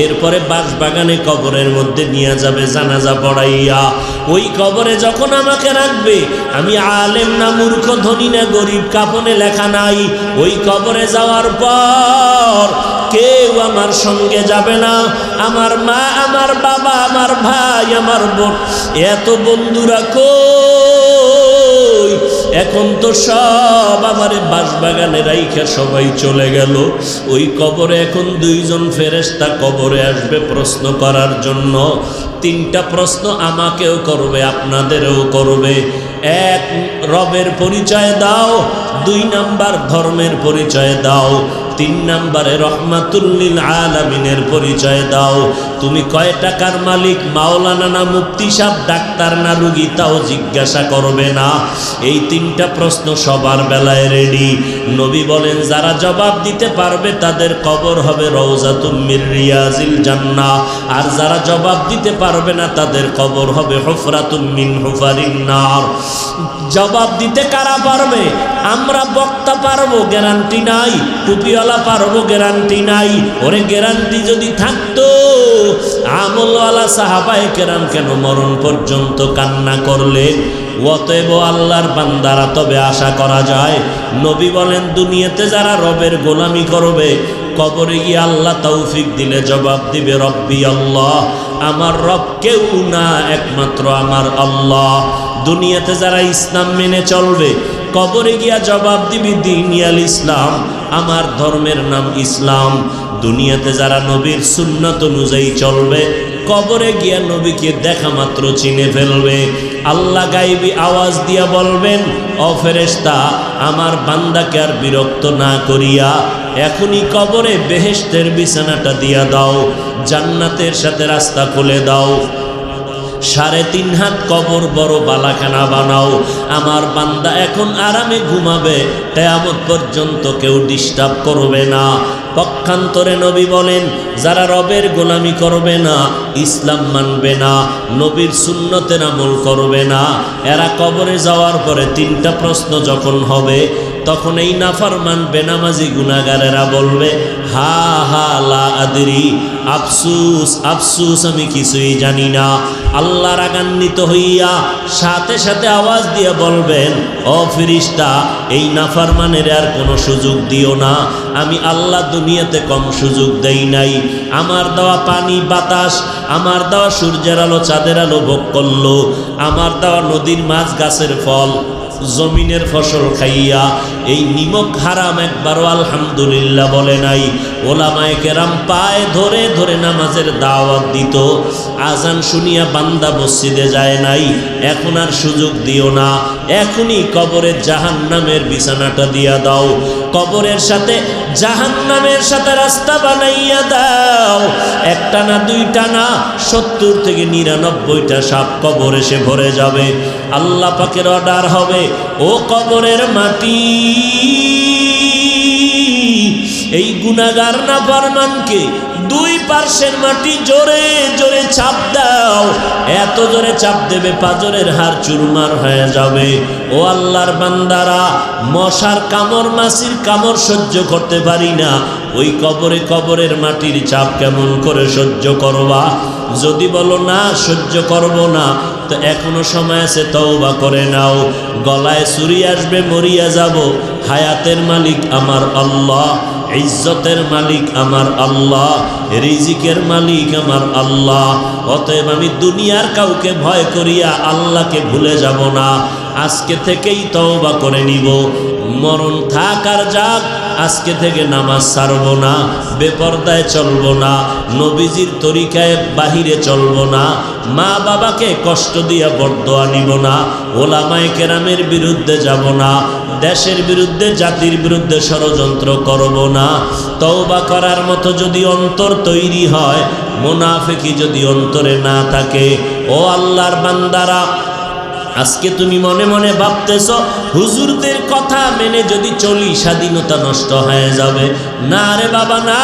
S1: এরপরে বাঁশবাগানে কবরের মধ্যে নিয়ে যাবে জানাজা পড়াইয়া। ওই কবরে যখন আমাকে রাখবে, আমি আলেম না মূর্খ, ধনী না গরিব, কাপনে লেখা নাই, ওই কবরে যাওয়ার পর কেউ আমার সঙ্গে যাবে না, আমার মা, আমার বাবা, আমার ভাই, আমার বোন, এত বন্ধুরা কই? এখন তো সব আমারে বাঁশবাগানে রাইখা সবাই চলে গেল। ওই কবরে এখন 2 জন ফেরেশতা কবরে আসবে প্রশ্ন করার জন্য। 3টা প্রশ্ন আমাকেও করবে, আপনাদেরও করবে। 1, রবের পরিচয় দাও, 2 নাম্বার ধর্মের পরিচয় দাও, তিন নম্বরে রহমাতুল লিল আলামিনের পরিচয় দাও। তুমি কয় টাকার মালিক, মাওলানা না মুফতি সাহেব, ডাক্তার না রুগী, তাও জিজ্ঞাসা করবে না। এই তিনটা প্রশ্ন সবার বেলায় রেডি। নবী বলেন যারা জবাব দিতে পারবে তাদের কবর হবে রওজাতুম মির রিয়াজিল জান্নাহ, আর যারা জবাব দিতে পারবে না তাদের কবর হবে হুফরাতুম মিন হুফারিন নার। জবাব দিতে কারা পারবে? আমরা বক্তা পারবো, গ্যারান্টি নাই। টুপিওয়ালা পারবো, গ্যারান্টি নাই। ওরে গ্যারান্টি যদি থাকতো আমলওয়ালা সাহাবায়ে কেরাম কেন মরণ পর্যন্ত কান্না করলেন? অতএব আল্লাহর বান্দারা, তবে আশা করা যায়, নবী বলেন দুনিয়াতে যারা রবের গোলামি করবে, কবরে গিয়ে আল্লাহ তৌফিক দিলে জবাব দিবে রব্বি আল্লাহ, আমার রব কেউ না, একমাত্র আমার আল্লাহ। দুনিয়াতে যারা ইসলাম মেনে চলবে, কবরে গিয়া জবাব দিবি দীনিয়াল ইসলাম, আমার ধর্মের নাম ইসলাম। দুনিয়াতে যারা নবীর সুন্নত অনুযায়ী চলবে, কবরে গিয়া নবীকে দেখা মাত্র চিনে ফেলবে। আল্লাহ গাইবি আওয়াজ দিয়া বলবেন, ও ফেরেশতা, আমার বান্দাকে আর বিরক্ত না করিয়া এখনই কবরে বেহেশতের বিছানাটা দিয়া দাও, জান্নাতের সাথে রাস্তা খুলে দাও। 3.5 হাত কবর বড় বালাখানা বানাও, আমার বান্দা এখন আরামে ঘুমাবে, কিয়ামত পর্যন্ত কেউ ডিস্টার্ব করবে না। পক্ষান্তরে নবী বলেন যারা রবের গোলামি করবে না, ইসলাম মানবে না, নবীর সুন্নতের আমল করবে না, এরা কবরে যাওয়ার পরে 3টা প্রশ্ন যখন হবে, তখন এই নাফরমান বেনামাজি গুনাহগারেরা বলবে, হা হা লা আদরি, আফসুস আফসুস, আমি কিছুই জানি না। আল্লাহ রাগান্বিত হইয়া সাথে সাথে আওয়াজ দিয়ে বলবেন, ও ফেরেশতা, এই নাফরমানের আর কোনো সুযোগ দিও না। আমি আল্লাহ দুনিয়াতে কম সুযোগ দেই নাই। আমার দেওয়া পানি বাতাস, আমার দেওয়া সূর্যের আলো চাঁদের আলো ভোগ করলো, আমার দেওয়া নদীর মাছ গাছের ফল জমিনের ফসল খাইয়া এই নিমক হারাম একবারও আলহামদুলিল্লাহ বলে নাই। ওলামায়ে কেরাম পায়ে ধরে ধরে নামাজের দাওয়াত দিত, আজান শুনিয়া বান্দা মসজিদে যায় নাই। এখন আর সুযোগ দিও না, এখনই কবরের জাহান্নামের বিছানাটা দিয়া দাও, কবরের সাথে জাহান্নামের সাথে রাস্তা বানাইয়া দাও। একটা না, দুইটা না, 70 থেকে 99টা সাপ কবর এসে ভরে যাবে। আল্লাহ পাকের অর্ডার হবে, ও কবরের মাটি, এই গুনাহগার নাফরমানকে 2 পার্শ্বের মাটি জোরে জোরে চাপ দাও। এত জোরে চাপ দেবে পাজরের হাড় চুরমার হয়ে যাবে। ও আল্লাহর বান্দারা, মশার কামড় মাছির কামড় সহ্য করতে পারি না, ওই কবরে কবরের মাটির চাপ কেমন করে সহ্য করবা? যদি বলো না সহ্য করব না, তো এখনো সময় আছে, তওবা করে নাও। গলায় ছুরি আসবে, মরিয়া যাব, হায়াতের মালিক আমার আল্লাহ, ইজ্জতের মালিক আমার আল্লাহ, রিজিকের মালিক আমার আল্লাহ। অতএব আমি দুনিয়ার কাউকে ভয় করিয়া আল্লাহকে ভুলে যাব না। আজকে থেকেই তওবা করে নিব। মরণ থাক আর যাক, আজকে থেকে নামাজ ছাড়ব না, বেপরদায় চলব না, নবীজির তরিকায় বাহিরে চলব না, মা বাবাকে কষ্ট দিয়া বরদোয়া নিব না, ওলামায়ে কেরামের বিরুদ্ধে যাব না, দেশের বিরুদ্ধে জাতির বিরুদ্ধে ষড়যন্ত্র করব না। তওবা করার মতো যদি অন্তর তৈরি হয়, মুনাফিকি যদি অন্তরে না থাকে, ও আল্লাহর বান্দারা, আজকে তুমি মনে মনে ভাবতেছ হুজুরদের কথা মেনে যদি চলি স্বাধীনতা নষ্ট হয়ে যাবে। না রে বাবা না,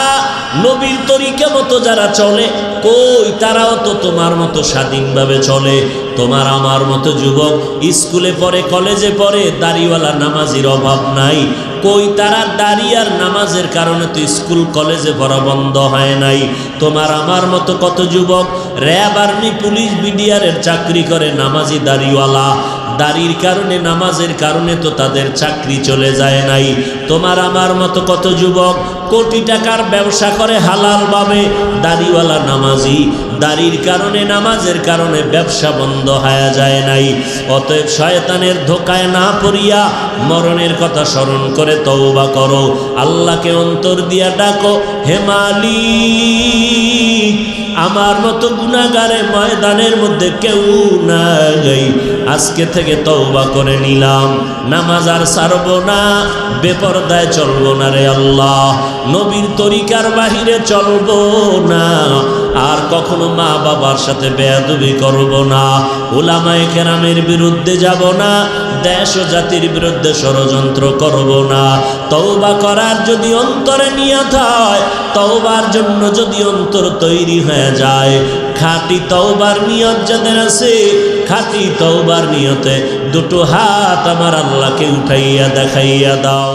S1: নবীর তরিকা মতো যারা চলে, কই তারাও তো তোমার মতো স্বাধীনভাবে চলে। তোমার আমার মতো যুবক স্কুলে পড়ে, কলেজে পড়ে, দাড়িওয়ালা নামাজির অভাব নাই। কই তারা দাড়ি আর নামাজের কারণে তো স্কুল কলেজে পড়া বন্ধ হয় নাই। তোমার আমার মতো কত যুবক র্যাব, আর্মি, পুলিশ, বিডিআরের চাকরি করে, নামাজি দাড়িওয়ালা, দাড়ির কারণে নামাজের কারণে তো তাদের চাকরি চলে যায় নাই। তোমার আমার মতো কত যুবক কোটি টাকার ব্যবসা করে হালালভাবে, দাড়িওয়ালা নামাজি, দাড়ির কারণে নামাজের কারণে ব্যবসা বন্ধ হয়ে যায় নাই। অতএব শয়তানের ধোকায় না পড়িয়া মরণের কথা স্মরণ করে তওবা করো, আল্লাহকে অন্তর দিয়া ডাকো, হে মালিক, আমার মতো গুনাহগারে ময়দানের মধ্যে কেউ নাই, আজকে থেকে তওবা করে নিলাম, নামাজ আর ছাড়ব না, বেপরদা পর্দায় চলবো না রে আল্লাহ, নবীর তরিকার বাহিরে চলবো না, আর কখনো মা বাবার সাথে বেয়াদবি করব না, উলামায়ে কেরামের বিরুদ্ধে যাব না, দেশ ও জাতির বিরুদ্ধে ষড়যন্ত্র করব না। তওবা করার যদি অন্তরে নিয়ত হয়, তওবার জন্য যদি অন্তর তৈরি হয়ে যায়, খাঁটি তওবার নিয়ত যাদের আছে, খাঁটি তওবার নিয়তে দুটো হাত আমার আল্লাহকে উঠাইয়া দেখাইয়া দাও।